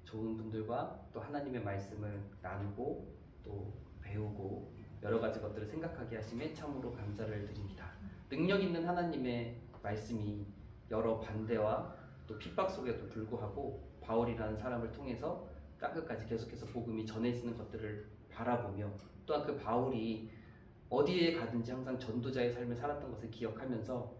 좋은 분들과 또 하나님의 말씀을 나누고 또 배우고 여러 가지 것들을 생각하게 하심에 참으로 감사를 드립니다. 능력 있는 하나님의 말씀이 여러 반대와 또 핍박 속에도 불구하고 바울이라는 사람을 통해서 땅끝까지 계속해서 복음이 전해지는 것들을 바라보며 또한 그 바울이 어디에 가든지 항상 전도자의 삶을 살았던 것을 기억하면서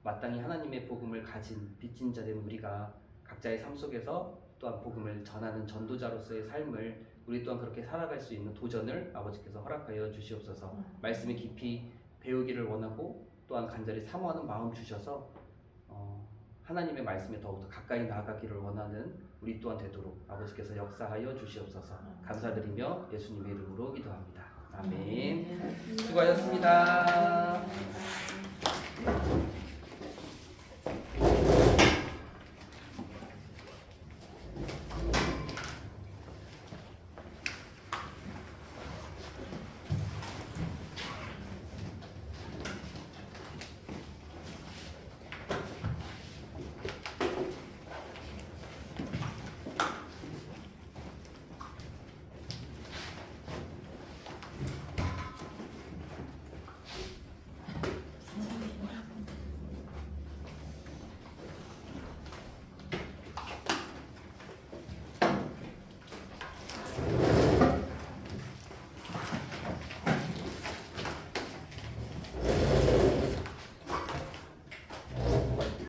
마땅히 하나님의 복음을 가진 빚진 자 된 우리가 각자의 삶 속에서 또한 복음을 전하는 전도자로서의 삶을 우리 또한 그렇게 살아갈 수 있는 도전을 아버지께서 허락하여 주시옵소서. 말씀을 깊이 배우기를 원하고 또한 간절히 사모하는 마음 주셔서 하나님의 말씀에 더욱더 가까이 나아가기를 원하는 우리 또한 되도록 아버지께서 역사하여 주시옵소서. 감사드리며 예수님의 이름으로 기도합니다. 아멘. 수고하셨습니다.